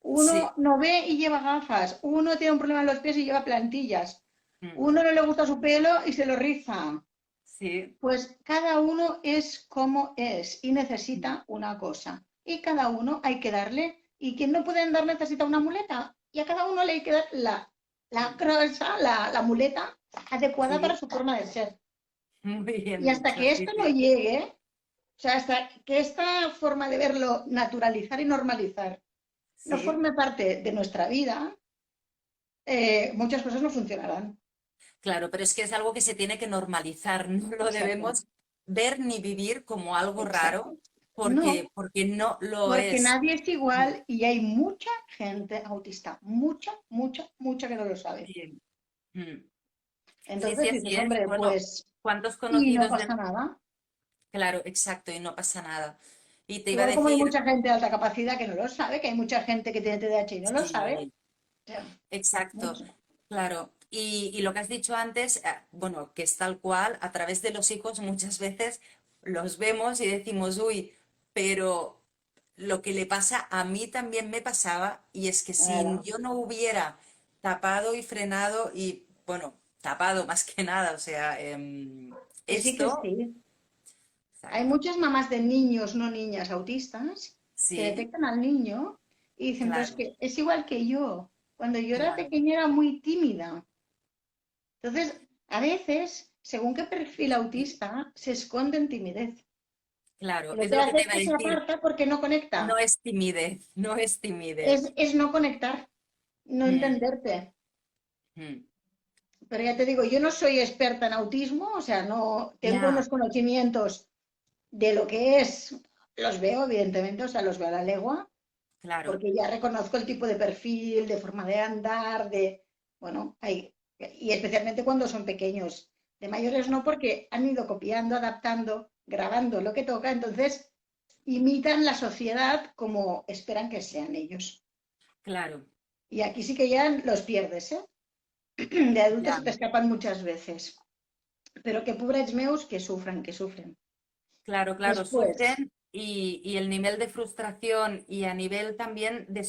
Uno sí, no ve y lleva gafas, uno tiene un problema en los pies y lleva plantillas, mm, uno no le gusta su pelo y se lo riza. sí, Pues cada uno es como es y mm, necesita una cosa. Y cada uno hay que darle, y quien no puede andar necesita una muleta. Y a cada uno le hay que dar la mm, cosa, la muleta adecuada para sí, su forma de ser. muy bien Y hasta dicho, que sí, esto no sí, llegue, o sea, hasta que esta forma de verlo naturalizar y normalizar no sí. forme parte de nuestra vida, muchas cosas no funcionarán. Claro, pero es que es algo que se tiene que normalizar, no lo Exacto, debemos ver ni vivir como algo raro, exacto. No, porque no lo porque es. nadie es igual y hay mucha gente autista, mucha, mucha, mucha que no lo sabe. Sí, mm. Sí, sí, Entonces así dices, es. hombre, Bueno, pues, ¿cuántos y no conocidos pasa de... nada. Claro, exacto, y no pasa nada. Y te iba a Igual como hay decir, mucha gente de alta capacidad que no lo sabe, que hay mucha gente que tiene TDAH y no lo sabe. sí, O sea, exacto, mucho. claro. Y lo que has dicho antes, bueno, que es tal cual, a través de los hijos muchas veces los vemos y decimos, uy, pero lo que le pasa a mí también me pasaba, y es que si Claro. yo no hubiera tapado y frenado y, bueno, tapado más que nada, o sea, Que sí, que esto, sí. Hay exacto, muchas mamás de niños, no niñas autistas, que sí, detectan al niño y dicen, pero es claro, que es igual que yo. Cuando yo era claro, pequeña era muy tímida. Entonces, a veces, según qué perfil sí, autista, se esconde en timidez. Y claro, lo es que lo que hace te es iba a que se decir, aparta porque no no conecta. es timidez, no es timidez. Es no conectar, no Mm, entenderte. mm. Pero ya te digo, yo no soy experta en autismo, o sea, no tengo Ya, unos conocimientos de lo que es, los veo, evidentemente, o sea, los veo a la legua, claro, porque ya reconozco el tipo de perfil, de forma de andar, bueno, y especialmente cuando son pequeños. De mayores no, porque han ido copiando, adaptando, grabando lo que toca, entonces imitan la sociedad como esperan que sean ellos. claro, Y aquí sí que ya los pierdes, ¿eh? De adultos ya, se te escapan muchas veces. Pero que pobres meus que sufran, que sufren. claro, claro, Después, sufren y el nivel de frustración y a nivel también de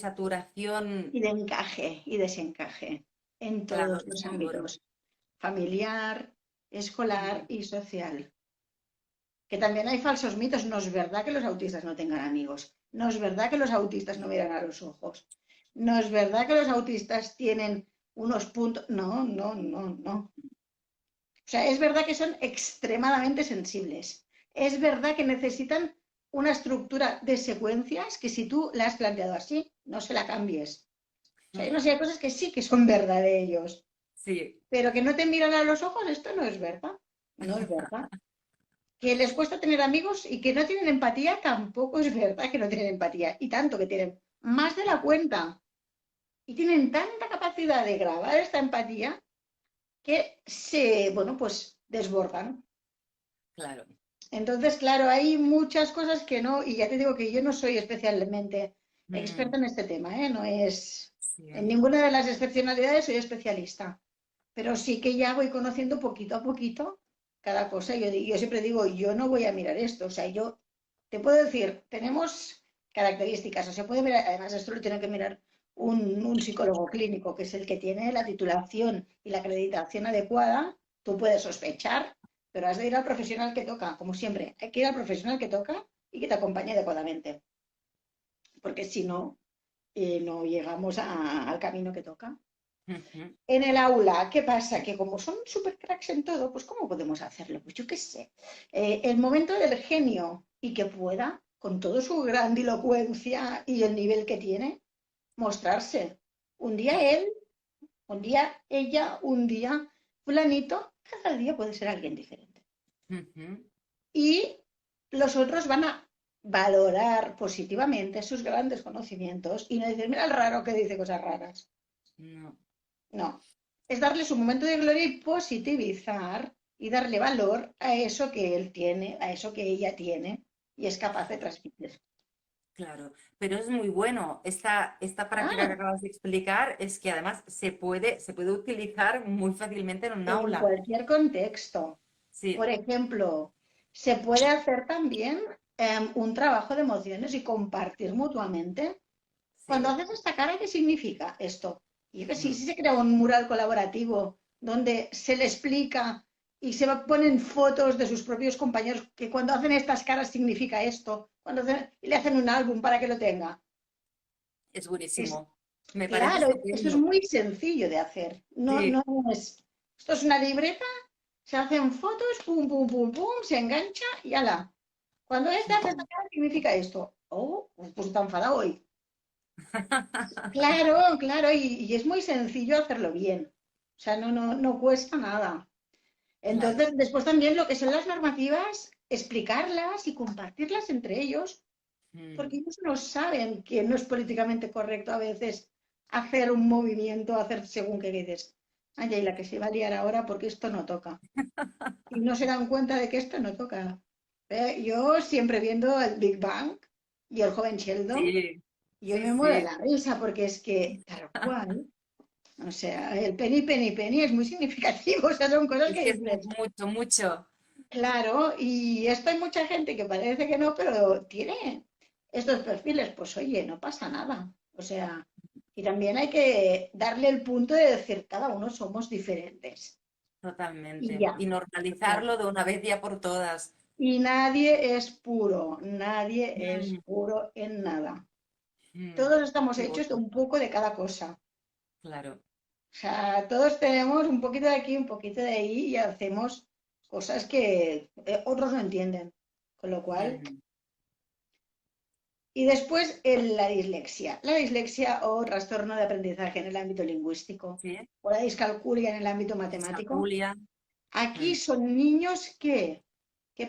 y saturación, de encaje y desencaje en claro, todos es los muy duro. ámbitos, familiar, escolar Mm, y social. Que también hay falsos mitos. No es verdad que los autistas no tengan amigos. No es verdad que los autistas no miran a los ojos. No es verdad que los autistas tienen unos puntos. No, no, no, no. O sea, es verdad que son extremadamente sensibles. Es verdad que necesitan una estructura de secuencias que si tú la has planteado así, no se la cambies. O sea, hay una mm, serie de cosas que sí que son verdad de ellos, sí, pero que no te miran a los ojos, esto no es verdad. No es verdad. Que les cuesta tener amigos y que no tienen empatía, tampoco es verdad que no tienen empatía. Y tanto que tienen más de la cuenta. Y tienen tanta capacidad de grabar esta empatía que bueno, pues desbordan. claro. Entonces, claro, hay muchas cosas que no, y ya te digo que yo no soy especialmente experta Mm, en este tema, ¿eh? No es, sí, en ninguna de las excepcionalidades soy especialista, pero sí que ya voy conociendo poquito a poquito cada cosa. Yo siempre digo, yo no voy a mirar esto, o sea, yo te puedo decir, tenemos características, o sea, puede mirar, además esto lo tiene que mirar un psicólogo clínico, que es el que tiene la titulación y la acreditación adecuada, tú puedes sospechar, pero has de ir al profesional que toca, como siempre. Hay que ir al profesional que toca y que te acompañe adecuadamente, porque si no, no llegamos al camino que toca. Ujú. En el aula, ¿qué pasa? Que como son súper cracks en todo, pues ¿cómo podemos hacerlo? Pues yo qué sé. El momento del genio y que pueda, con toda su grandilocuencia y el nivel que tiene, mostrarse. Un día él, un día ella, un día fulanito, cada día puede ser alguien diferente. Ujú. Y los otros van a valorar positivamente sus grandes conocimientos y no decir, mira el raro que dice cosas raras. No. No, es darle su momento de gloria y positivizar y darle valor a eso que él tiene, a eso que ella tiene y es capaz de transmitir. Claro, pero es muy bueno. Esta práctica que Ah, acabas de explicar es que además se puede utilizar muy fácilmente en un en aula. cualquier contexto. Por Sí, ejemplo, se puede hacer también un trabajo de emociones y compartir mutuamente. Cuando sí. haces esta cara, ¿qué significa esto? Y que sí, Mm. sí se crea un mural colaborativo donde se le explica y ponen fotos de sus propios compañeros que cuando hacen estas caras significa esto, y le hacen un álbum para que lo tenga. Es Es, buenísimo. Me parece claro, esto es estupendo. muy sencillo de hacer. No, Sí, no es. Esto es una libreta, se hacen fotos, pum, pum, pum, pum, se engancha y ala. Cuando este hace esta sí. cara significa esto. Oh, pues está enfadado hoy. Claro, claro, y es muy sencillo hacerlo bien. O sea, no cuesta nada. Claro. Entonces, después también lo que son las normativas, explicarlas y compartirlas entre ellos, porque Mm. ellos no saben que no es políticamente correcto a veces hacer un movimiento, hacer según qué dices. Ay, ay, la que se va a liar ahora porque esto no toca. Y no se dan cuenta de que esto no toca. Yo siempre viendo el Big Bang y el joven Sheldon, Sí, yo sí, me muero de sí. la risa porque es que tal cual. O sea, el penny, penny, penny es muy significativo. O sea, son cosas Es que que es dices, mucho, mucho. claro, y esto hay mucha gente que parece que no, pero tiene estos perfiles. Pues oye, no pasa nada. O sea, y también hay que darle el punto de decir, cada uno somos diferentes. Y Totalmente. ya. Y O sea, normalizarlo de una vez ya por todas. y nadie es Mm, puro en nada. mm. Todos estamos Qué hechos de un bonito. poco de cada cosa. Claro. O sea, todos tenemos un poquito de aquí, un poquito de ahí y hacemos cosas que otros no entienden. Con lo cual, Ujú. y después la dislexia. La dislexia o trastorno de aprendizaje en el ámbito lingüístico Sí, o la discalculia en el ámbito matemático. discalculia. Aquí Mm. son niños que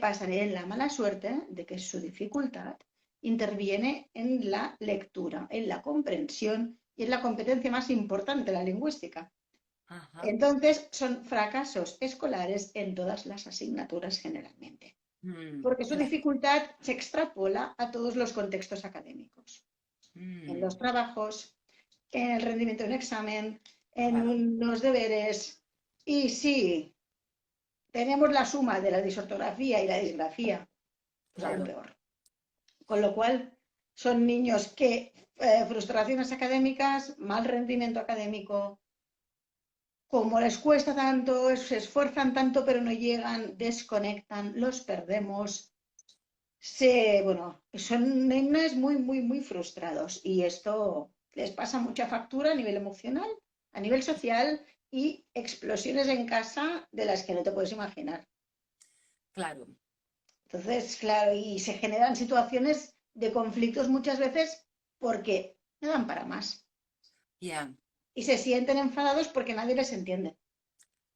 pasan en la mala suerte de que su dificultad interviene en la lectura, en la comprensión y en la competencia más importante, la lingüística. Ajá. Entonces, son fracasos escolares en todas las asignaturas generalmente, porque su Claro. dificultad se extrapola a todos los contextos académicos, en Mm, los trabajos, en el rendimiento de un examen, en claro, unos deberes. Y si tenemos la suma de la disortografía y la disgrafía, pues aún claro. peor. Con lo cual, son niños que frustraciones académicas, mal rendimiento académico, como les cuesta tanto, se esfuerzan tanto pero no llegan, desconectan, los perdemos. Bueno, son nenes muy, muy, muy frustrados y esto les pasa mucha factura a nivel emocional, a nivel social y explosiones en casa de las que no te puedes imaginar. Claro. Entonces, claro, y se generan situaciones de conflictos muchas veces porque no dan para más Ya. y se sienten enfadados porque nadie les entiende.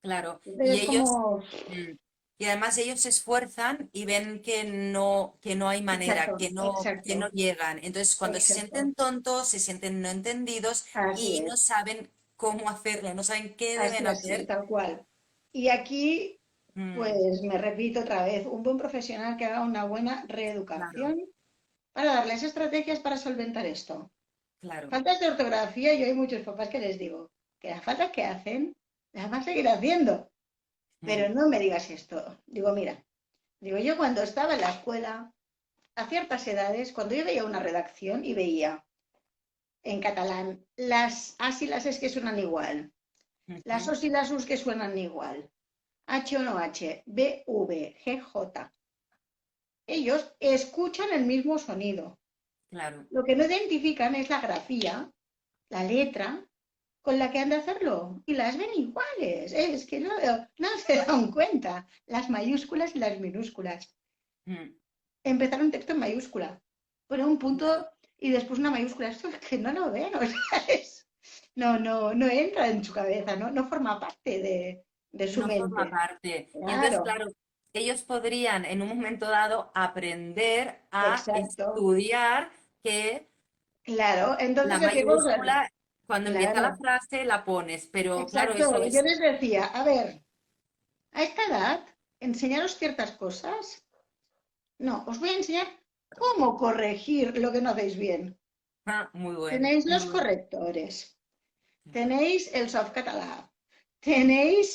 Claro. Entonces Y es ellos, como, mm, y además ellos se esfuerzan y ven que no hay manera, exacto, que no exacto. llegan. Entonces, cuando se Exacto, sienten tontos, se sienten no entendidos así y no es, saben cómo hacerlo, no saben qué deben así, hacer. tal cual. Y aquí, Mm, pues me repito otra vez, un buen profesional que haga una buena claro, reeducación para darles estrategias para solventar esto. claro. Faltas de ortografía, yo hay muchos papás que les digo que las faltas que hacen las van a seguir haciendo, pero Mm, no me digas esto. Digo, mira, digo yo cuando estaba en la escuela, a ciertas edades, cuando yo veía una redacción y veía en catalán, las as y las es que suenan igual, las Ujú, os y las us que suenan igual, H o no H, B, V, G, J. Ellos escuchan el mismo sonido. claro, Lo que no identifican es la grafía, la letra con la que han de hacerlo. Y las ven iguales. Es que no se dan cuenta. Las mayúsculas y las minúsculas. mm, Empezar un texto en mayúscula. Poner un punto y después una mayúscula. Esto es que no lo ven. O sea, no entra en su cabeza. No forma parte de su no forma mente. parte. Y entonces, Claro, claro, ellos podrían en un momento dado aprender a exacto. estudiar que Claro. la Entonces decimos, mayúscula, cuando empieza la claro, frase, la pones, pero claro, exacto. eso Yo es, les decía, a ver, a esta edad, enseñaros ciertas cosas. No, os voy a enseñar cómo corregir lo que no hacéis bien. muy bueno, Tenéis los muy bueno. correctores, tenéis el softcatalà, tenéis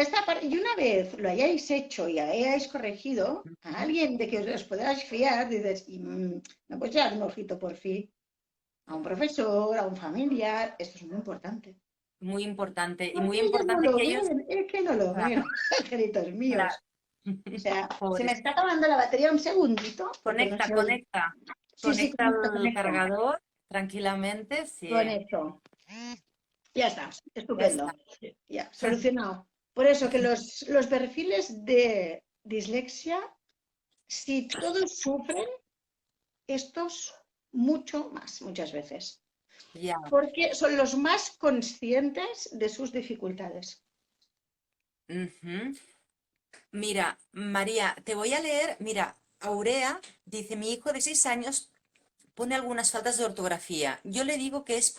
esta parte, y una vez lo hayáis hecho y hayáis corregido, a Ujú. alguien de que os podáis fiar, dices, no puedes dar un ojito por fin a un profesor, a un familiar, esto es muy importante. Muy importante. Y muy Porque ellos no importante lo que ellos, ven, es que no lo ven, claro, angelitos claro. míos. O sea, se me Pobres. está acabando la batería un segundito, porque no Conecta, se oye. conecta. Sí, sí, Conecta conecto, el conecto. cargador tranquilamente, sí. Conecto. Ya está, Ya estupendo. está. Ya, solucionado. Por eso que los perfiles de dislexia, si todos sufren, estos mucho más, muchas veces. Ya. Porque son los más conscientes de sus dificultades. Ujú. Mira, María, te voy a leer. Mira, Aurea dice, mi hijo de 6 años pone algunas faltas de ortografía. Yo le digo que es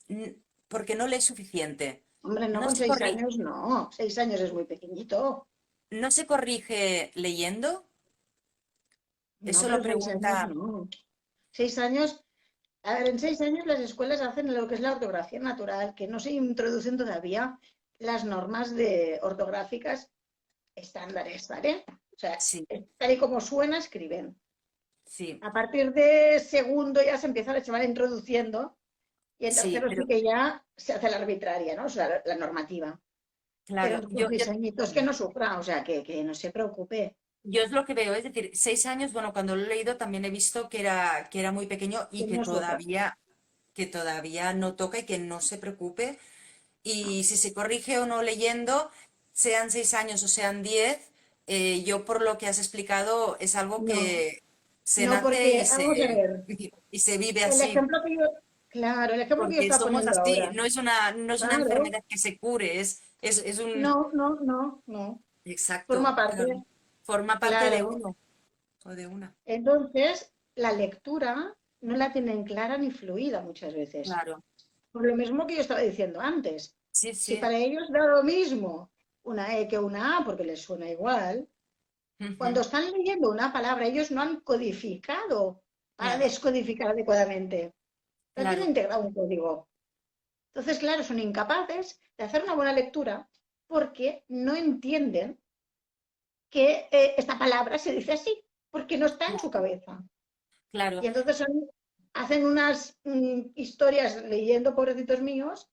mm, porque no lee suficiente. Hombre, no No con se 6 años, no. 6 años es muy pequeñito. no se corrige leyendo. No, Eso lo pero 6 años pregunta. no. 6 años, a ver, en 6 años las escuelas hacen lo que es la ortografía natural, que no se introducen todavía las normas ortográficas estándares, ¿vale? O sea, Sí, tal y como suena, escriben. sí, A partir de segundo ya se van introduciendo y en sí, tercero pero sí que ya se hace la arbitraria, ¿no? O sea, la normativa. Pero claro, con 6 añitos que no sufra, o sea, que no se preocupe. yo es lo que veo, es decir, 6 años, bueno, cuando lo he leído también he visto que era muy pequeño y Que no sufra. que todavía no toca y que no se preocupe. Y si se corrige o no leyendo, sean 6 años o sean 10, yo por lo que has explicado es algo No, que se no, nace porque vamos a ver, y se vive el así, ejemplo que yo, claro, el ejemplo que yo porque estaba somos poniendo así, ahora, no es una claro, enfermedad que se cure, es un, no, forma exacto, parte, claro, forma parte de claro. uno o de una, Entonces, la lectura no la tienen clara ni fluida muchas veces. claro, Por lo mismo que yo estaba diciendo antes. sí, Si sí, para ellos da lo mismo una E que una A porque les suena igual, cuando ujú, están leyendo una palabra, ellos no han codificado para claro, descodificar adecuadamente. No tienen claro, integrado un código. Entonces, claro, son incapaces de hacer una buena lectura porque no entienden que esta palabra se dice así, porque no está en su claro, cabeza. claro, Y entonces hacen unas historias leyendo, pobrecitos míos,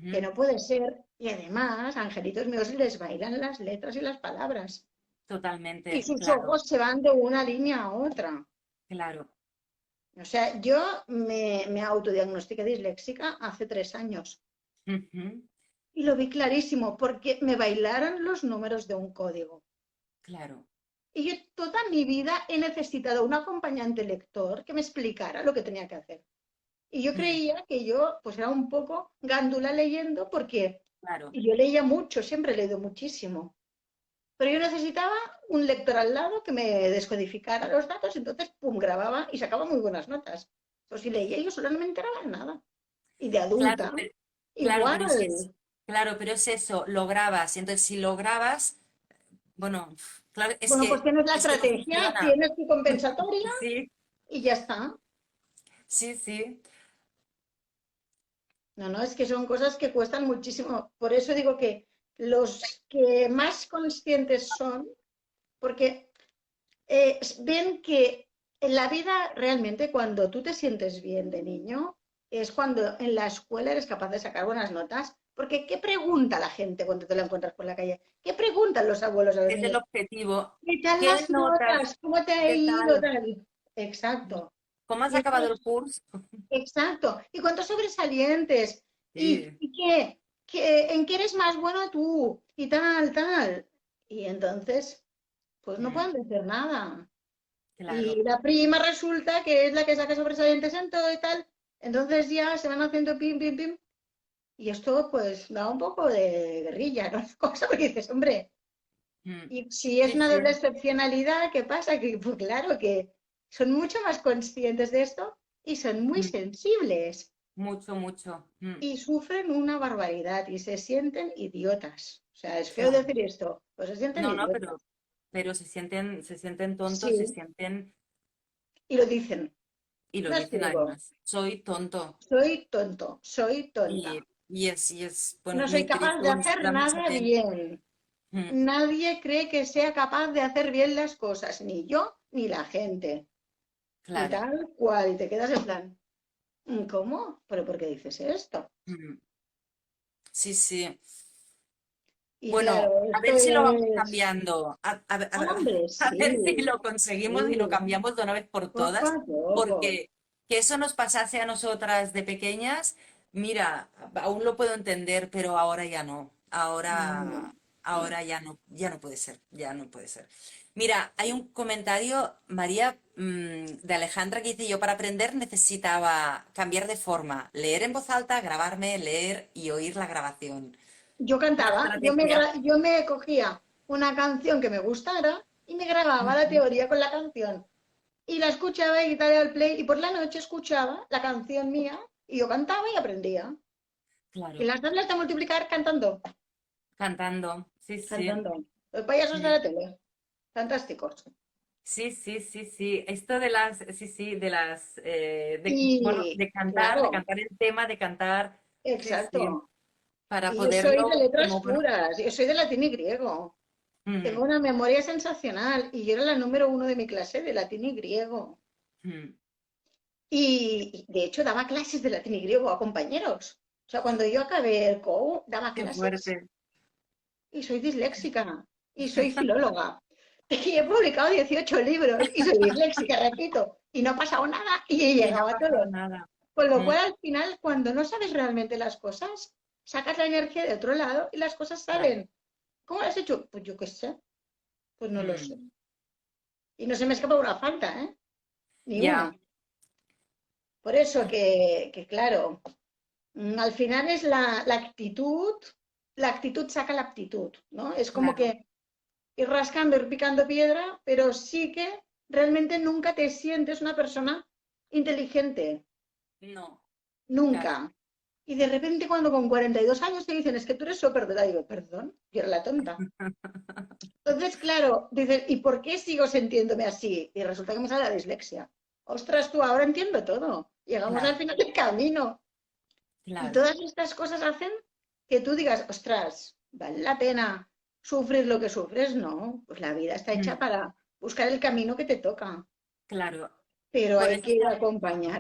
que ujú, no puede ser. Y además, angelitos míos, les bailan las letras y las palabras. Y totalmente, sus claro, ojos se van de una línea a otra. claro, O sea, yo me autodiagnostiqué disléxica hace 3 años. ujú, Y lo vi clarísimo, porque me bailaron los números de un código. claro. Y yo toda mi vida he necesitado un acompañante lector que me explicara lo que tenía que hacer. Y yo Mm, creía que yo pues era un poco gándula leyendo porque claro, yo leía mucho, siempre he leído muchísimo. Pero yo necesitaba un lector al lado que me descodificara los datos, entonces, pum, grababa y sacaba muy buenas notas. Pues si leía yo solo no me enteraba de nada. Y de claro, adulta, claro, igual. claro, pero es eso, lo grabas, y entonces si lo grabas, bueno, claro, Bueno, pues tienes la es que no estrategia, funciona. tienes tu compensatoria Sí, y ya está. sí, sí, No, es que son cosas que cuestan muchísimo. Por eso digo que los que más conscientes son, porque ven que En la vida, realmente, cuando tú te sientes bien de niño, es cuando en la escuela eres capaz de sacar buenas notas. Porque, ¿qué pregunta la gente cuando te la encuentras por la calle? ¿Qué preguntan los abuelos a los Es el niños? objetivo. ¿Qué tal ¿Qué las notas? notas? ¿Cómo te ha ¿Qué ido? tal? Tal? Exacto. ¿Cómo has Y acabado el entonces, curso? exacto. ¿Y cuántos sobresalientes? ¿Y, Sí, y qué? ¿En qué eres más bueno tú? Y tal, tal. Y entonces, pues no mm, pueden decir nada. Y claro. la prima resulta que es la que saca sobresalientes en todo y tal. Entonces ya se van haciendo pim, pim, pim. Y esto pues da un poco de guerrilla, ¿no? Cosa porque dices, hombre, Mm, y si es sí, una sí, doble excepcionalidad, ¿qué pasa? Que pues claro que son mucho más conscientes de esto y son muy mm, sensibles mucho, mucho. y sufren una barbaridad y se sienten idiotas. O sea, es feo Claro. decir esto, pues se sienten No, no, idiotas. pero se sienten tontos, se Sí, sienten, y lo dicen. y lo No dicen sirvo, además, soy tonto. soy tonto, soy tonta. Bueno, No es soy muy capaz triste, de bueno, eso hacer da mucha nada pena. bien. Mm, Nadie cree que sea capaz de hacer bien las cosas, ni yo ni la gente. Y claro. tal cual, y te quedas en plan, ¿cómo? ¿Pero por qué dices esto? Mm, sí, sí. Y Bueno, claro, a esto ver si lo vamos es, cambiando. hombre, A ver si sí, lo conseguimos y lo sí, cambiamos de una vez por poco todas, a poco. porque que eso nos pasase a nosotras de pequeñas, mira, aún lo puedo entender, pero ahora ya no. No, no. Ahora ya no puede ser, ya no puede ser. Mira, hay un comentario, María, de Alejandra, que dice: yo para aprender necesitaba cambiar de forma, leer en voz alta, grabarme, leer y oír la grabación. Yo Una cantaba, estrategia. yo me cogía una canción que me gustara y me grababa la Ujú. teoría con la canción. Y la escuchaba y dale al play y por la noche escuchaba la canción mía y yo cantaba y aprendía. Y Claro, las tablas de multiplicar cantando, cantando. Sí, sí. cantando. Los payasos de Mm. la tele, fantásticos. Sí, sí, sí, sí. Esto sí, sí, bueno, Y de claro, cantar el tema, de cantar, sí, sí, exacto. para Y yo soy de poderlo, letras como, bueno, puras, yo soy de latín y griego. Tengo mm, una memoria sensacional y yo era la número uno de mi clase de latín y griego. mm, Y de hecho daba clases de latín y griego a compañeros. O sea, cuando yo acabé el COU, daba qué clases fuerte. y soy disléxica y soy filóloga. Y he publicado 18 libros y soy disléxica, repito, y no ha pasado nada y he Y no llegado ha a pasado todo. nada. Con lo Mm, cual, al final, cuando no sabes realmente las cosas, sacas la energía de otro lado y las cosas claro. salen. ¿Cómo lo has hecho? Pues yo qué sé, pues no lo sé. Mm, Y no se me escapa una falta, ¿eh? Ni ya, una. Por eso que claro, al final es la actitud saca la aptitud, ¿no? Es como claro. que ir rascando, ir picando piedra, pero sí que realmente nunca te sientes una persona inteligente, No, claro. nunca. Y de repente cuando con 42 años te dicen, es que tú eres superdotado, digo, perdón, yo era la tonta. Entonces, claro, dices, ¿y por qué sigo sintiéndome así? Y resulta que me sale la dislexia. Ostras, tú ahora entiendo todo. Llegamos al Claro, final del camino. Y claro. todas estas cosas hacen que tú digas, ostras, vale la pena sufrir lo que sufres, ¿no? Pues la vida está hecha Mm, para buscar el camino que te toca. claro. Pero Por hay eso que está.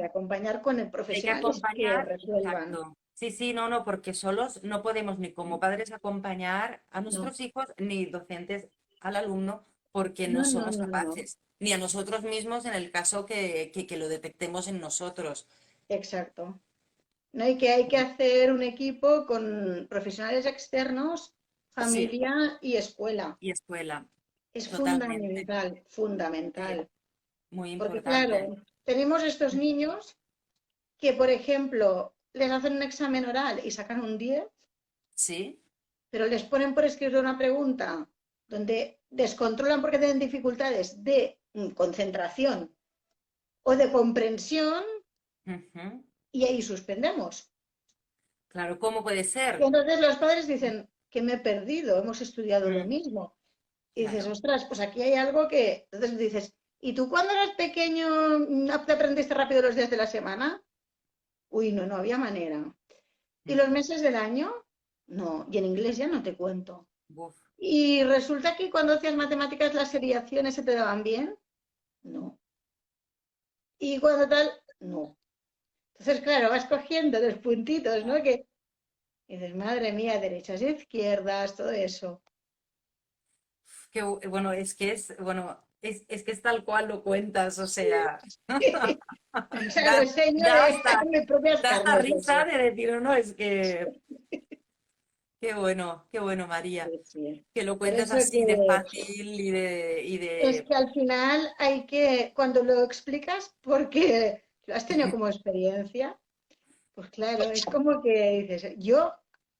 acompañar con el Hay que profesionales que acompañar, resuelvan. exacto. Sí, sí, no, no, porque solos no podemos ni como padres acompañar a No, nuestros hijos ni docentes al alumno porque no no, no, somos no, no. capaces, ni a nosotros mismos en el caso que lo detectemos en nosotros. Exacto. No hay que hacer un equipo con profesionales externos, Sí, familia y escuela. y escuela, Es totalmente. fundamental, Sí, fundamental. muy Porque importante. claro, tenemos estos niños que, por ejemplo, les hacen un examen oral y sacan un 10, Sí, pero les ponen por escribir una pregunta donde descontrolan porque tienen dificultades de concentración o de comprensión ujú. y ahí suspendemos. Claro, ¿cómo puede Y ser? entonces los padres dicen que me he perdido, hemos estudiado lo Mm, mismo. Y dices, claro. ostras, pues aquí hay algo que... Entonces dices, ¿y tú cuando eras pequeño no te aprendiste rápido los días de la semana? Uy, no, no había manera. ¿Y Mm, los meses del año? No, y en inglés ya no te cuento. buf, Y resulta que cuando hacías matemáticas las seriaciones se te daban bien. No. y cuando tal, no. Entonces, claro, vas cogiendo los puntitos, ¿no? Que y dices, madre mía, derechas, izquierdas, todo eso. Bueno, bueno, es que es tal cual lo cuentas, o sea, O sea, lo enseño da de hasta, mis propias da hasta carnes risa eso. de decir, no, es que qué bueno, María, Sí, sí. que lo Por cuentas eso así de que fácil y es de... que al final hay que, cuando lo explicas, porque lo has tenido como experiencia, pues claro, es como que dices, yo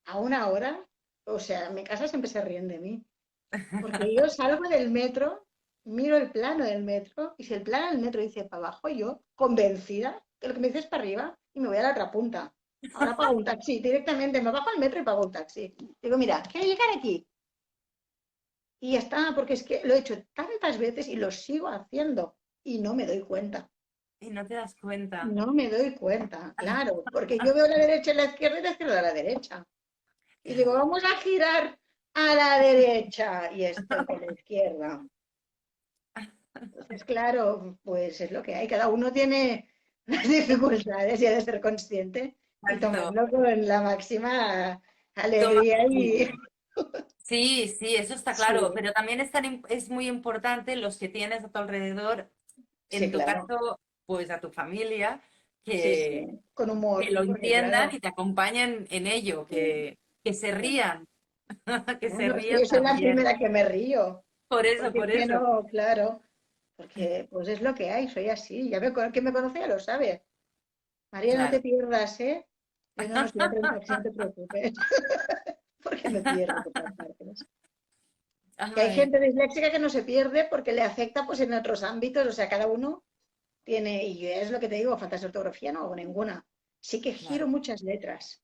a una hora, o sea, en mi casa siempre se ríen de mí, porque yo salgo del metro, miro el plano del metro, y si el plano del metro dice para abajo, yo convencida que lo que me dice es para arriba y me voy a la otra punta. Ahora pago un taxi, directamente me bajo al metro y pago un taxi. Digo, mira, quiero llegar aquí. Y ya está, porque es que lo he hecho tantas veces y lo sigo haciendo y no me doy cuenta. Y no te das cuenta. No me doy cuenta, claro, porque yo veo la derecha y la izquierda a la derecha. Y digo, Claro. vamos a girar a la derecha y estoy con la izquierda. Entonces, claro, pues es lo que hay. Cada uno tiene las dificultades y ha de ser consciente y Exacto. tomarlo con la máxima Toma- alegría y sí, sí, sí, eso está claro, sí, pero también es muy importante los que tienes a tu alrededor, sí, en tu claro. caso, pues a tu familia, Sí, sí, que, con que humor, lo porque entiendan claro, y te acompañen en ello, que se rían, que se bueno, es que rían yo soy la también. primera que me río, porque es Por que eso. no, claro, porque pues es lo que hay, soy así. Quien me conoce ya lo sabe. María, no te Claro. pierdas, ¿eh? Y no, no, si ya tengo un taxi, no te preocupes, porque me pierdo por todas partes. Que hay Ay, gente disléxica que no se pierde porque le afecta pues en otros ámbitos, o sea, cada uno tiene, y es lo que te digo, faltas de ortografía no hago ninguna. Sí que giro claro. muchas letras.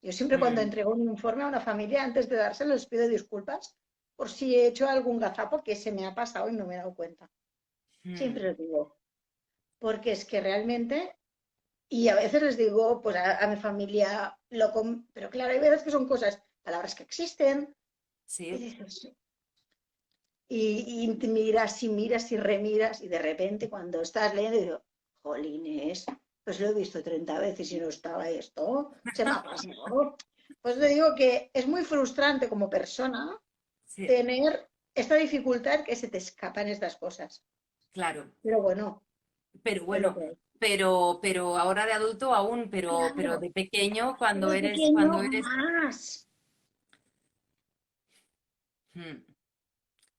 Yo siempre cuando Mm, entrego un informe a una familia, antes de dárselo, les pido disculpas por si he hecho algún gazapo que se me ha pasado y no me he dado cuenta. Siempre mm. lo digo, porque es que realmente, y a veces les digo, pues a mi familia, pero claro, hay veces que son cosas, palabras que existen, y Sí, dices, y te miras y remiras, y de repente cuando estás leyendo, digo, jolines, pues lo he visto 30 veces y no estaba esto, se me ha pasado. Pues le digo que es muy frustrante como persona sí, tener esta dificultad que se te escapan estas cosas. claro. Pero bueno, Pero es lo bueno, que hay. pero ahora de adulto aún, pero Claro, de pequeño, pero de pequeño cuando eres, más. mm,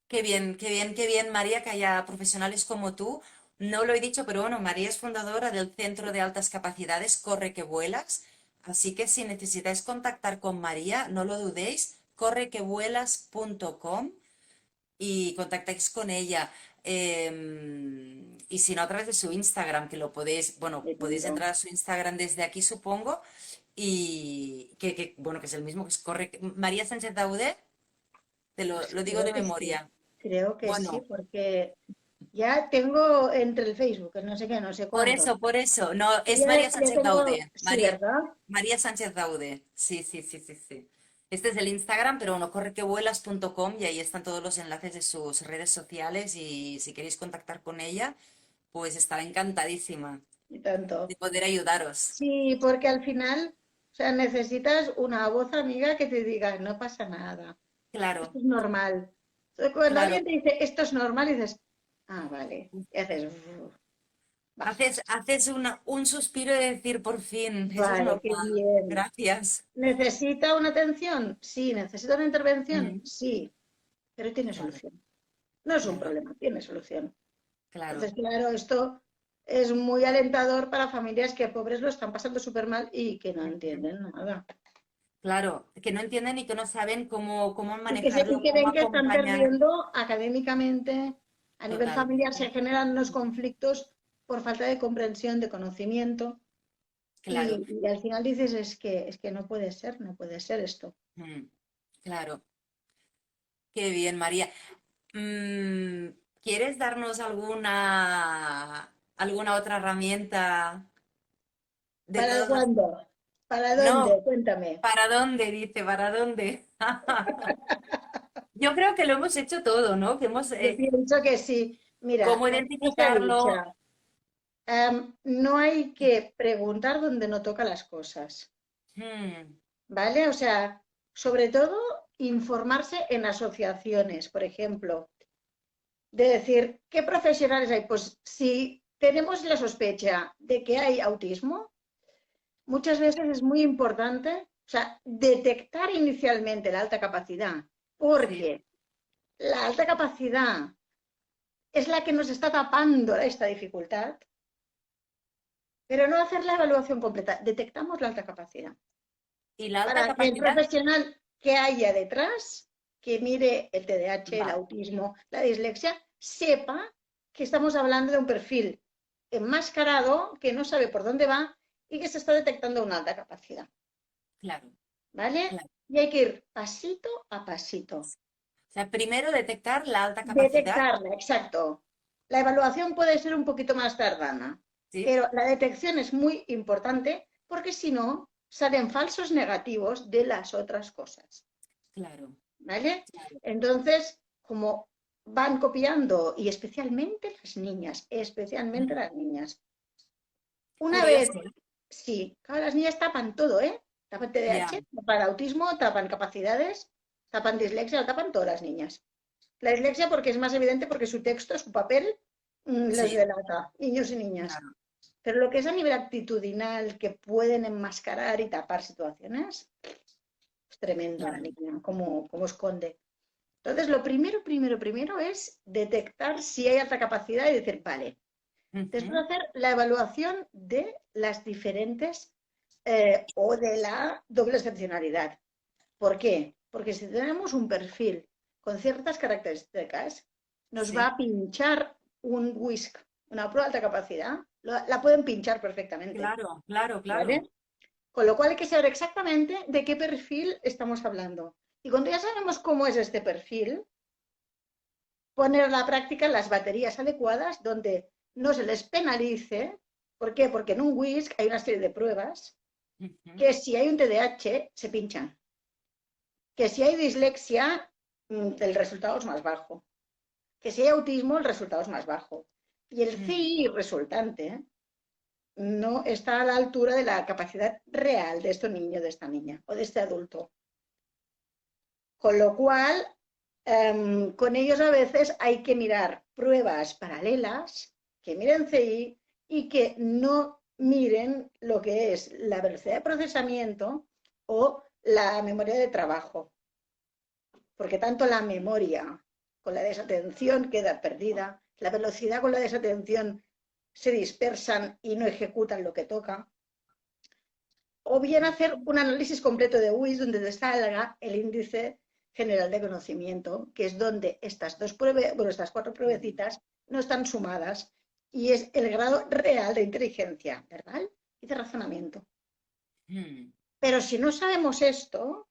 qué bien, qué bien, qué bien, María, que haya profesionales como tú. No lo he dicho, pero bueno, María es fundadora del Centro de Altas Capacidades Corre que Vuelas. Así que si necesitáis contactar con María, no lo dudéis, correquevuelas.com y contactáis con ella. Y si no, a través de su Instagram, que lo podéis, bueno, podéis Tremendo. entrar a su Instagram desde aquí, supongo, y bueno, que es el mismo que es corre. María Sánchez Daude, Pues lo digo de memoria. creo que sí, Bueno, porque ya tengo entre el Facebook, que no sé qué, no sé cuánto. por eso, no, es Ya, María ya Sánchez tengo, Daude. sí, ¿verdad? María Sánchez Daude. Sí, sí, sí, sí, sí. Este es el Instagram, pero bueno, correquevuelas.com y ahí están todos los enlaces de sus redes sociales y si queréis contactar con ella, pues estará encantadísima Y tanto. de poder ayudaros. Sí, porque al final, o sea, necesitas una voz amiga que te diga, no pasa nada, Claro, esto es normal. Entonces, cuando claro. alguien te dice, esto es normal, dices, ah, vale, y haces, Haces, bajas. haces un suspiro de decir por fin, eso es Vale, qué normal. bien. Gracias. ¿Necesita una atención? Sí. ¿Necesita una intervención? Mm, Sí, pero tiene claro, solución. No es un claro, problema, tiene solución. claro. Entonces, claro, esto es muy alentador para familias que pobres lo están pasando súper mal y que no Ujú. entienden nada. Claro, que no entienden y que no saben cómo Y manejarlo, que cómo ven que están acompañar. perdiendo académicamente, a nivel familiar Totalmente. se generan unos conflictos por falta de comprensión, de conocimiento Claro, y al final dices es que no puede ser, no puede ser esto. mm, claro. Qué bien, María. Mm, ¿Quieres darnos alguna otra herramienta de ¿Para todas las... cuándo? ¿Para No, dónde? Cuéntame. ¿para dónde? Dice, ¿para dónde? Yo creo que lo hemos hecho todo, ¿no? Que hemos, Yo pienso que sí. Mira, cómo María nos ha identificarlo, dicho. no hay que preguntar donde no toca las cosas, Mm, ¿vale? O sea, sobre todo informarse en asociaciones, por ejemplo, de decir, ¿qué profesionales hay? Pues si tenemos la sospecha de que hay autismo, muchas veces es muy importante, o sea, detectar inicialmente la alta capacidad, sí, porque la alta capacidad es la que nos está tapando esta dificultad, pero no hacer la evaluación completa. Detectamos la alta capacidad y la alta para que el capacidad, profesional que haya detrás, que mire el TDAH, el vale, autismo, la dislexia, sepa que estamos hablando de un perfil enmascarado que no sabe por dónde va y que se está detectando una alta capacidad, claro, ¿vale? claro. Y hay que ir pasito a pasito. O sea, primero detectar la alta capacidad, Detectarla, exacto. La evaluación puede ser un poquito más tardana, sí, pero la detección es muy importante porque si no, salen falsos negativos de las otras cosas, claro, ¿vale? claro. Entonces, como van copiando, y especialmente Mm, las niñas. Una vez, curioso, ¿eh? sí, claro, las niñas tapan todo, ¿eh? Tapan Ya, TDAH, tapan autismo, tapan capacidades, tapan dislexia, lo tapan todas las niñas. La dislexia porque es más evidente porque su texto, su papel, les sí, delata, niños y niñas. claro, Pero lo que es a nivel actitudinal, que pueden enmascarar y tapar situaciones, es tremendo la claro. niña, como esconde. Entonces, lo primero es detectar si hay alta capacidad y decir, vale, después Ujú, hacer la evaluación de las diferentes o de la doble excepcionalidad. ¿Por qué? Porque si tenemos un perfil con ciertas características, nos va sí, a pinchar un WISC, una prueba de alta capacidad, la pueden pinchar perfectamente, claro, claro, ¿vale? claro. Con lo cual hay que saber exactamente de qué perfil estamos hablando. Y cuando ya sabemos cómo es este perfil, poner a la práctica las baterías adecuadas donde no se les penalice. ¿Por qué? Porque en un WISC hay una serie de pruebas Ujú, que si hay un TDAH se pinchan, que si hay dislexia el resultado es más bajo, que si hay autismo el resultado es más bajo. Y el mm, CI resultante no está a la altura de la capacidad real de este niño, de esta niña o de este adulto. Con lo cual, con ellos a veces hay que mirar pruebas paralelas, que miren CI y que no miren lo que es la velocidad de procesamiento o la memoria de trabajo, porque tanto la memoria con la desatención queda perdida, la velocidad con la desatención se dispersan y no ejecutan lo que toca, o bien hacer un análisis completo de WIS donde te salga el índice general de conocimiento, que es donde estas dos pruebas, bueno, estas cuatro mm, pruebecitas no están sumadas y es el grado real de inteligencia verbal y de razonamiento. mm, Pero si no sabemos esto,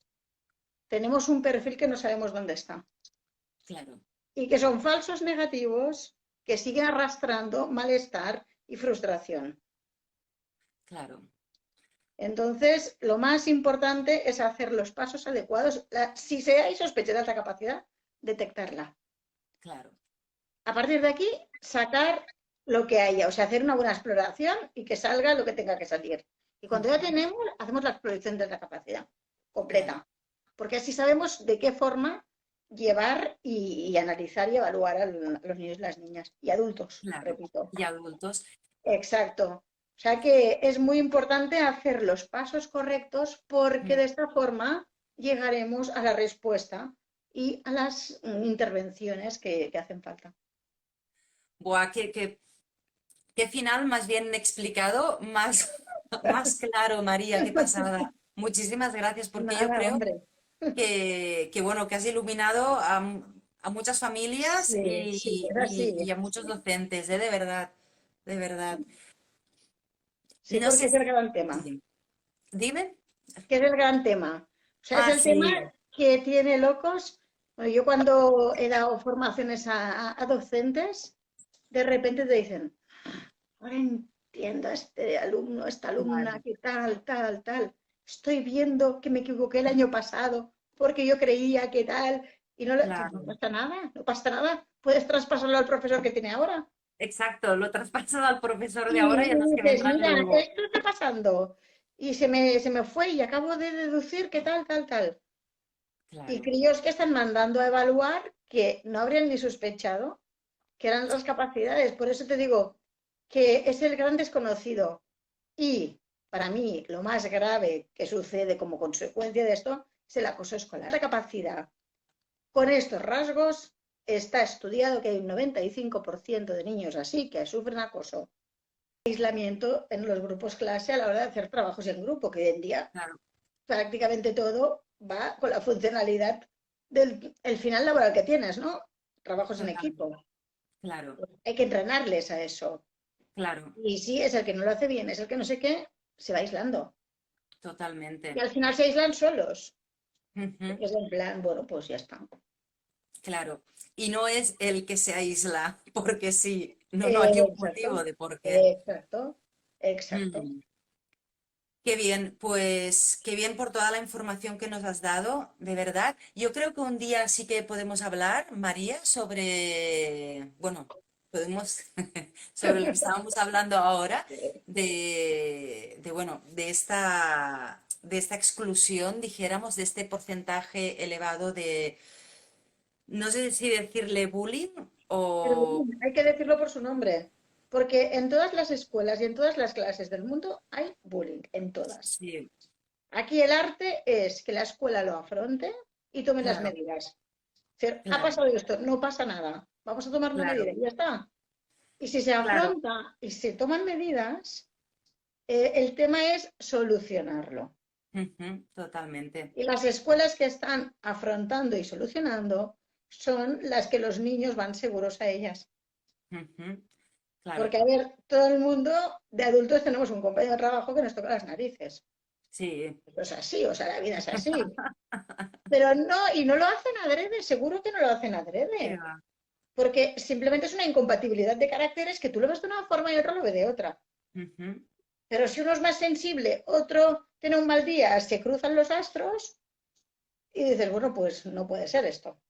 tenemos un perfil que no sabemos dónde está claro, y que son falsos negativos que siguen arrastrando malestar y frustración. claro, Entonces, lo más importante es hacer los pasos adecuados. Si se hay sospecha de alta capacidad, detectarla. claro. A partir de aquí, sacar lo que haya, o sea, hacer una buena exploración y que salga lo que tenga que salir. Y cuando ya Ujú, tenemos, hacemos la exploración de la capacidad claro, completa, porque así sabemos de qué forma llevar y analizar y evaluar a los niños y las niñas y adultos, claro. repito. Y adultos. Exacto. O sea que es muy importante hacer los pasos correctos porque Mm. de esta forma llegaremos a la respuesta y a las intervenciones que hacen falta. Buah, qué final más bien explicado, más, más claro, María, qué pasada. Muchísimas gracias, porque yo Nada, creo hombre. bueno, que has iluminado a muchas familias Sí, sí, es así. y a muchos docentes, ¿eh? De verdad, de verdad. Sí, No porque sé es el si... gran tema. sí. Dime. Que es el gran tema. O sea, es Ah, el tema sí, que tiene locos. Bueno, yo cuando he dado formaciones a docentes, de repente te dicen, ahora entiendo a este alumno, esta alumna, claro, que tal, tal, tal. Estoy viendo que me equivoqué el año pasado porque yo creía que tal. Y no, no claro, pasa nada, no pasa nada. Puedes traspasarlo al profesor que tiene ahora. exacto, lo traspasas al profesor de ahora Y y a los que dices, vendrán mira, luego. esto está pasando. Y se me fue y acabo de deducir que tal, tal, tal. Y Claro, críos que están mandando a evaluar que no habrían ni sospechado que eran las capacidades. Por eso te digo que es el gran desconocido. Y para mí lo más grave que sucede como consecuencia de esto es el acoso escolar. La capacidad con estos rasgos está estudiado que hay un 95% de niños así que sufren acoso. Aislamiento en los grupos clase a la hora de hacer trabajos en grupo, que hoy en día claro, prácticamente todo va con la funcionalidad del el final laboral que tienes, ¿no? Trabajos en totalmente, equipo. claro, Hay que entrenarles a eso. claro, Y si es el que no lo hace bien, es el que no sé qué, se va aislando. Y totalmente. al final se aíslan solos. Ujú, Porque es en plan, bueno, pues ya está. claro. Y no es el que se aísla porque sí, no, no, hay un motivo Exacto, de por qué. exacto, exacto. Mm. Qué bien, pues qué bien por toda la información que nos has dado, de verdad. Yo creo que un día sí que podemos hablar, María, sobre, bueno, podemos, sobre lo que estábamos hablando ahora, bueno, de esta exclusión, dijéramos, de este porcentaje elevado de, no sé si decirle bullying Pero o, hay que decirlo por su nombre, porque en todas las escuelas y en todas las clases del mundo hay bullying, en todas. sí, Aquí el arte es que la escuela lo afronte y tome las claro, medidas. Es decir, ha claro, pasado esto, no pasa nada, vamos a tomar una medida claro, y ya está. Y si se claro, afronta y se toman medidas, el tema es solucionarlo. ujú, totalmente. Y las escuelas que están afrontando y solucionando son las que los niños van seguros a ellas. Ujú, claro, Porque, a ver, todo el mundo de adultos tenemos un compañero de trabajo que nos toca las narices. sí, Esto es así, o sea, la vida es así. Pero no, y no lo hacen adrede, seguro que no lo hacen qué adrede. va. Porque simplemente es una incompatibilidad de caracteres que tú lo ves de una forma y otro lo ve de otra. Ujú, Pero si uno es más sensible, otro tiene un mal día, se cruzan los astros y dices, bueno, pues no puede ser esto.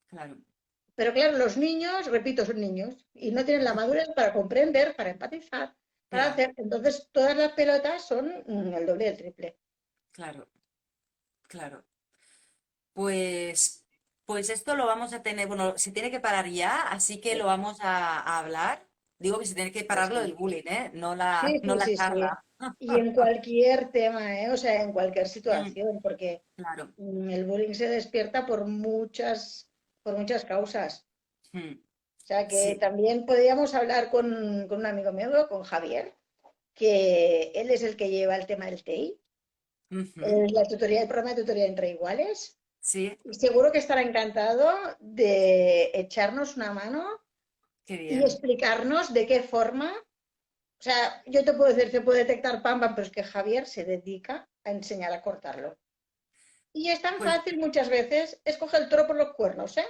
claro, Pero claro, los niños, repito, son niños y no tienen la madurez para comprender, para empatizar, qué para va, hacer. Entonces, todas las pelotas son el doble y el triple. claro, claro. Pues, pues esto lo vamos a tener, bueno, se tiene que parar ya, así que lo vamos a hablar. Digo que se tiene que parar lo del Sí, bullying, ¿eh? sí, No sí, la sí, sí. charla. Y en cualquier tema, ¿eh? O sea, en cualquier Mm, situación, porque claro, el bullying se despierta por muchas causas. mm, O sea, que sí, también podríamos hablar con un amigo mío, con Javier, que él es el que lleva el tema del TI, ujú, la tutoría, el programa de tutoría entre iguales. sí, Y seguro que estará encantado de echarnos una mano qué y bien. explicarnos de qué forma. O sea, yo te puedo decir, se puede detectar pam, pam, pero es que Javier se dedica a enseñar a cortarlo. Y es tan Pues fácil muchas veces, escoge el toro por los cuernos, ¿eh?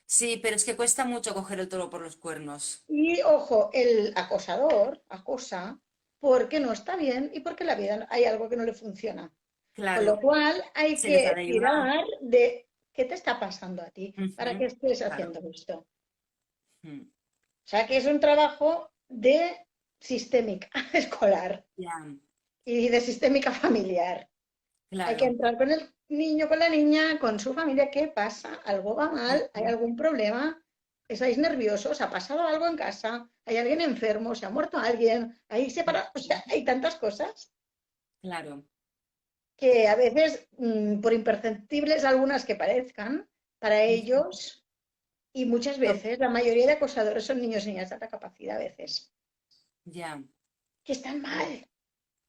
sí, pero es que cuesta mucho coger el toro por los cuernos. Y ojo, el acosador acosa porque no está bien y porque en la vida hay algo que no le funciona. Con lo Claro, cual hay se les ha que de ayudar. tirar de qué te está pasando a ti para que Ujú, estés claro, haciendo esto. mm, O sea que es un trabajo de sistémica escolar ya, y de sistémica familiar. Hay que claro. entrar con el niño, con la niña, con su familia. ¿Qué pasa? ¿Algo va mal? ¿Hay Ujú, algún problema? ¿Estáis nerviosos? ¿Ha pasado algo en casa? ¿Hay alguien enfermo? ¿Se ha muerto alguien? ¿Hay separados? O sea, hay tantas cosas claro. que a veces, por imperceptibles algunas que parezcan, para Ujú, ellos, y muchas son- veces, la mayoría de acosadores son niños y niñas de alta capacidad a veces, ya, que están mal.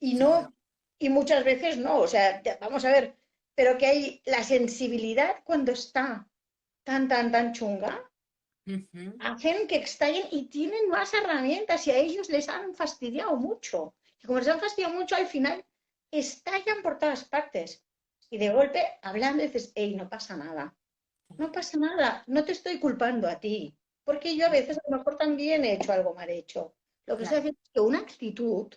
Y claro. no, y muchas veces no, o sea, vamos a ver, pero que hay la sensibilidad cuando está tan chunga, Ujú, hacen que estallen y tienen más herramientas y a ellos les han fastidiado mucho. Y como les han fastidiado mucho, al final estallan por todas partes. Y de golpe, hablando, dices, hey, no pasa nada, no claro. pasa nada, no te estoy culpando a ti, porque yo a veces a lo mejor también he hecho algo mal hecho. Lo que estoy Claro, haciendo es que una actitud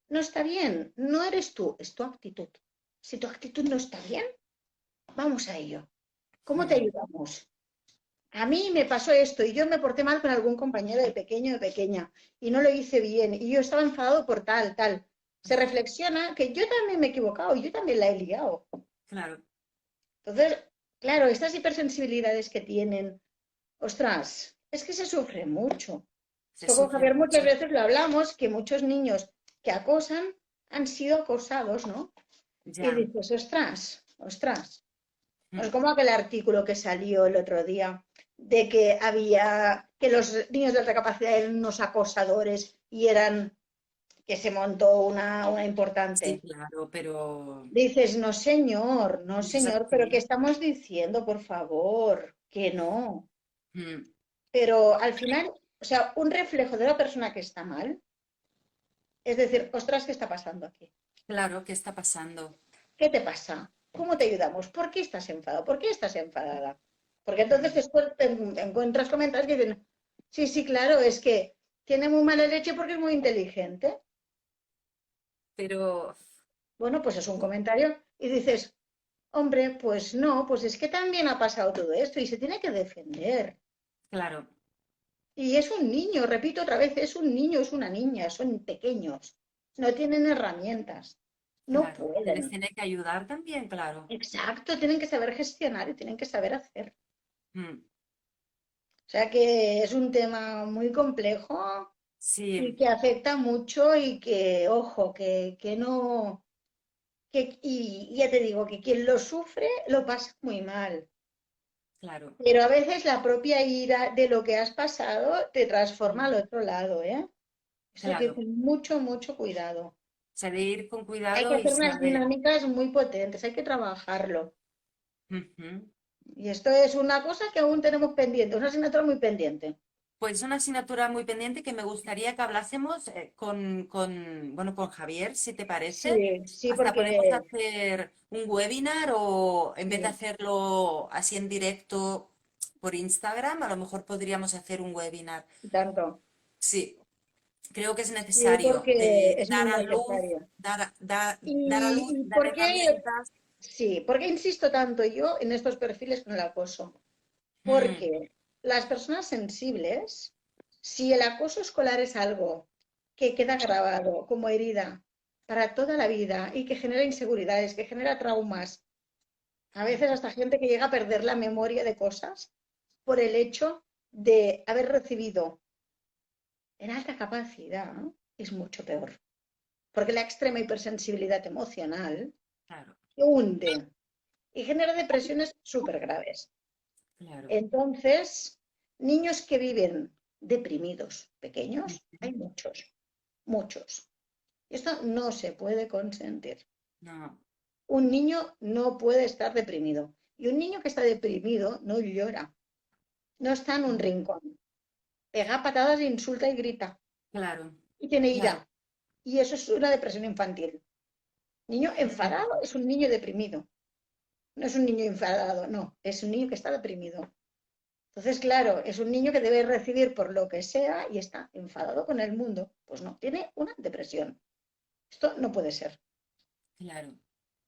no está bien, no eres tú, es tu actitud. Si tu actitud no está bien, vamos a ello. ¿Cómo te mm, ayudamos? a mí me pasó esto y yo me porté mal con algún compañero de pequeño o de pequeña y no lo hice bien y yo estaba enfadado por tal, tal. Se reflexiona que yo también me he equivocado, yo también la he liado. Claro, Entonces, claro, estas hipersensibilidades que tienen, ostras, es que se sufre mucho. se Esto con sufre Javier muchas mucho. veces lo hablamos, que muchos niños que acosan han sido acosados, ¿no? Y Ya. dices, ostras, ostras. No es Mm. como aquel artículo que salió el otro día de que había, que los niños de alta capacidad eran unos acosadores y eran, que se montó una Sí, importante. claro, pero Dices, no no es señor, pero ¿qué así. estamos diciendo, por favor? Que no. Mm. Pero al final, o sea, un reflejo de una persona que está mal, es decir, ostras, ¿qué está pasando aquí? Claro, ¿qué está pasando? ¿Qué te pasa? ¿Cómo te ayudamos? ¿Por qué estás enfadado? ¿Por qué estás enfadada? Porque entonces Mm. después te encuentras comentarios que dicen, sí, sí, claro, es que tiene muy mala leche porque es muy inteligente. Pero, Bueno, pues es un comentario y dices, hombre, pues no, pues es que también ha pasado todo esto y se tiene que defender. claro, Y es un niño, repito otra vez, es un niño, es una niña, son pequeños, no tienen herramientas, no claro. Se les pueden. tiene que ayudar también, claro. Exacto, tienen que saber gestionar y tienen que saber hacer. Mm. O sea que es un tema muy complejo y Sí, que afecta mucho y que, ojo, que no, y ya te digo, que quien lo sufre lo pasa muy mal. claro, Pero a veces la propia ira de lo que has pasado te transforma mm, al otro lado, ¿eh? Esto hay que claro. tener mucho, mucho cuidado. Se de ir con Hay que cuidado y hacer unas saber. dinámicas muy potentes, hay que trabajarlo. Ujú. Y esto es una cosa que aún tenemos pendiente, una asignatura muy pendiente. Pues una asignatura muy pendiente que me gustaría que hablásemos bueno, con Javier, si te parece. Sí, sí, Hasta podemos porque hacer un webinar o en vez de sí, hacerlo así en directo por Instagram, a lo mejor podríamos hacer un webinar. tanto. Sí, creo que es Sí, necesario porque es dar muy a luz, necesario. dar a luz, Y dar por qué? herramientas. Sí, ¿por qué insisto tanto yo en estos perfiles con el acoso? Mm, Porque las personas sensibles, si el acoso escolar es algo que queda grabado como herida para toda la vida y que genera inseguridades, que genera traumas, a veces hasta gente que llega a perder la memoria de cosas por el hecho de haber recibido en alta capacidad, ¿no? Es mucho peor. Porque la extrema hipersensibilidad emocional claro, hunde y genera depresiones súper graves. claro. Entonces, niños que viven deprimidos, pequeños, hay Ujú. muchos, muchos. Esto no se puede consentir. No, Un niño no puede estar deprimido. Y un niño que está deprimido no llora, no está en un mm, rincón. Pega patadas, insulta y grita. claro, Y tiene claro. ira. Y eso es una depresión infantil. Niño enfadado Mm, es un niño deprimido. No es un niño enfadado, no. Es un niño que está deprimido. Entonces, claro, es un niño que debe recibir por lo que sea y está enfadado con el mundo. Pues no, tiene una depresión. Esto no puede ser. claro.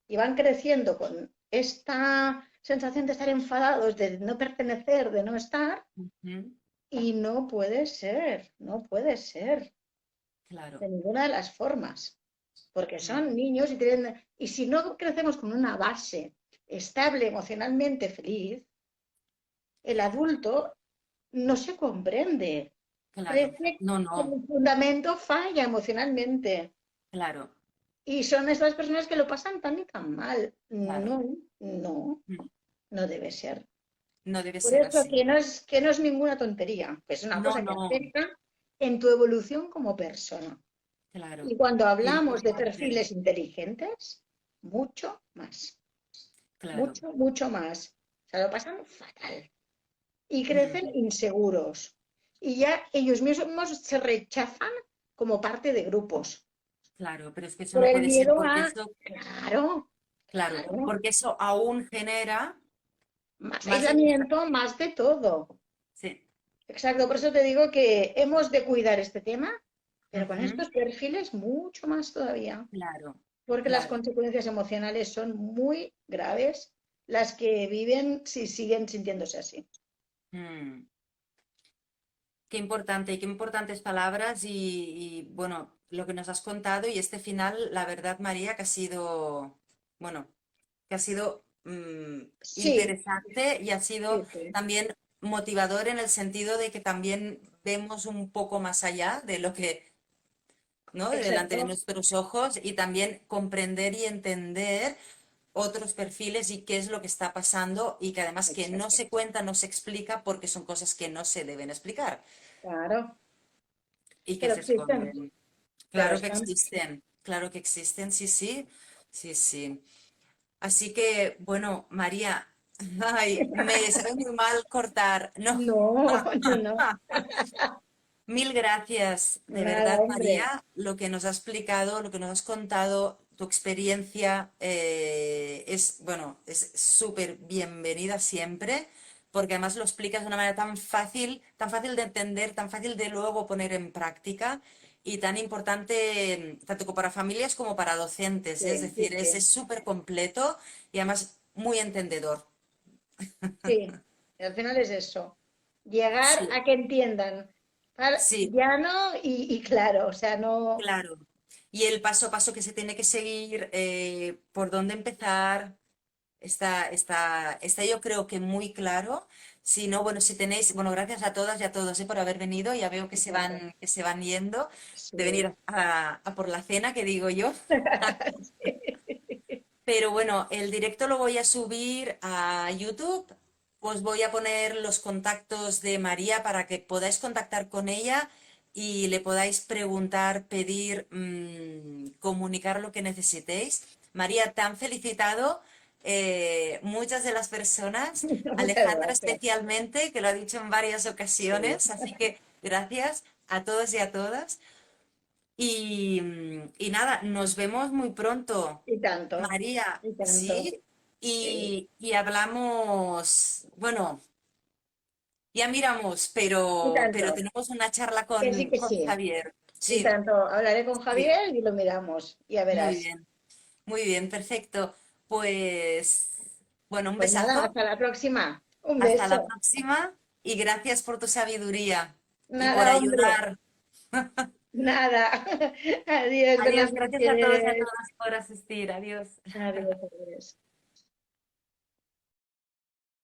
Y van creciendo con esta sensación de estar enfadados, de no pertenecer, de no estar, Ujú. y no puede ser, no puede ser Claro. de ninguna de las formas, porque Mm. son niños y tienen, y si no crecemos con una base estable emocionalmente feliz, el adulto no se comprende. Claro. Parece No, que no. el fundamento falla emocionalmente. Claro. Y son estas personas que lo pasan tan y tan mal. Claro. No, no, Mm. no debe ser. No debe Por ser eso así. que no es ninguna tontería, es una No, cosa que no. afecta en tu evolución como persona. Claro. Y cuando Qué hablamos de importante. perfiles inteligentes, Claro. mucho más. O sea, lo pasan fatal. Y crecen Mm. inseguros. Y ya ellos mismos se rechazan como parte de grupos. Claro. Pero es que eso Por no el puede ser miedo porque a, eso, claro, claro, claro, porque eso aún genera más más desestabilidad. aislamiento, más de todo. Sí. Exacto, por eso te digo que hemos de cuidar este tema, pero con Ujú. estos perfiles mucho más todavía, Claro. porque las Claro. consecuencias emocionales son muy graves las que viven si siguen sintiéndose así. Mm. Qué importantes palabras bueno, lo que nos has contado y este final, la verdad, María, que ha sido, bueno, que ha sido Sí, interesante y ha sido sí, sí, también motivador en el sentido de que también vemos un poco más allá de lo que, ¿no? De delante de exacto, nuestros ojos y también comprender y entender otros perfiles y qué es lo que está pasando y que además que no exacto. se cuenta, no se explica porque son cosas que no se deben explicar Claro, y que pero se existen, esconden. pero están. Claro que existen, sí, sí, sí, sí. Así que, bueno, María, ay, me sabe muy mal cortar, no. No, no, no. Mil gracias, de Nada, verdad, hombre. María, lo que nos has explicado, lo que nos has contado, tu experiencia es, bueno, es súper bienvenida siempre, porque además lo explicas de una manera tan fácil de entender, tan fácil de luego poner en práctica y tan importante tanto para familias como para docentes, ¿eh? Es Sí, sí, decir, sí. es súper completo y además muy entendedor. Sí, y al final es eso. Llegar Sí, a que entiendan. sí. Llano y claro, o sea, no. Claro. Y el paso a paso que se tiene que seguir, por dónde empezar, está yo creo que muy claro. Si no, bueno, si tenéis, bueno, gracias a todas y a todos, por haber venido. Ya veo Exacto. que se van yendo. De Sí. venir a por la cena, que digo yo. Pero bueno, el directo lo voy a subir a YouTube. Os voy a poner los contactos de María para que podáis contactar con ella y le podáis preguntar, pedir, comunicar lo que necesitéis. María, te han felicitado muchas de las personas, Muchas Alejandra gracias. especialmente, que lo ha dicho en varias Sí. ocasiones. Así que gracias a todos y a todas. Y nada, nos vemos muy pronto. Y tanto, María, y tanto. sí, Sí. y hablamos, bueno, ya miramos, Y pero tanto. tenemos una charla Que con sí. Javier. Y Sí, tanto. Hablaré con sí, Javier y lo miramos. Ya verás. muy bien, perfecto. Pues, bueno, un Pues nada, besazo, hasta la próxima. Un hasta la beso. próxima y gracias por tu sabiduría y por Nada, hombre. ayudar. Nada. Adiós, Adiós, Fernando gracias a todos y a Pérez. todas por asistir. Adiós. Adiós, adiós.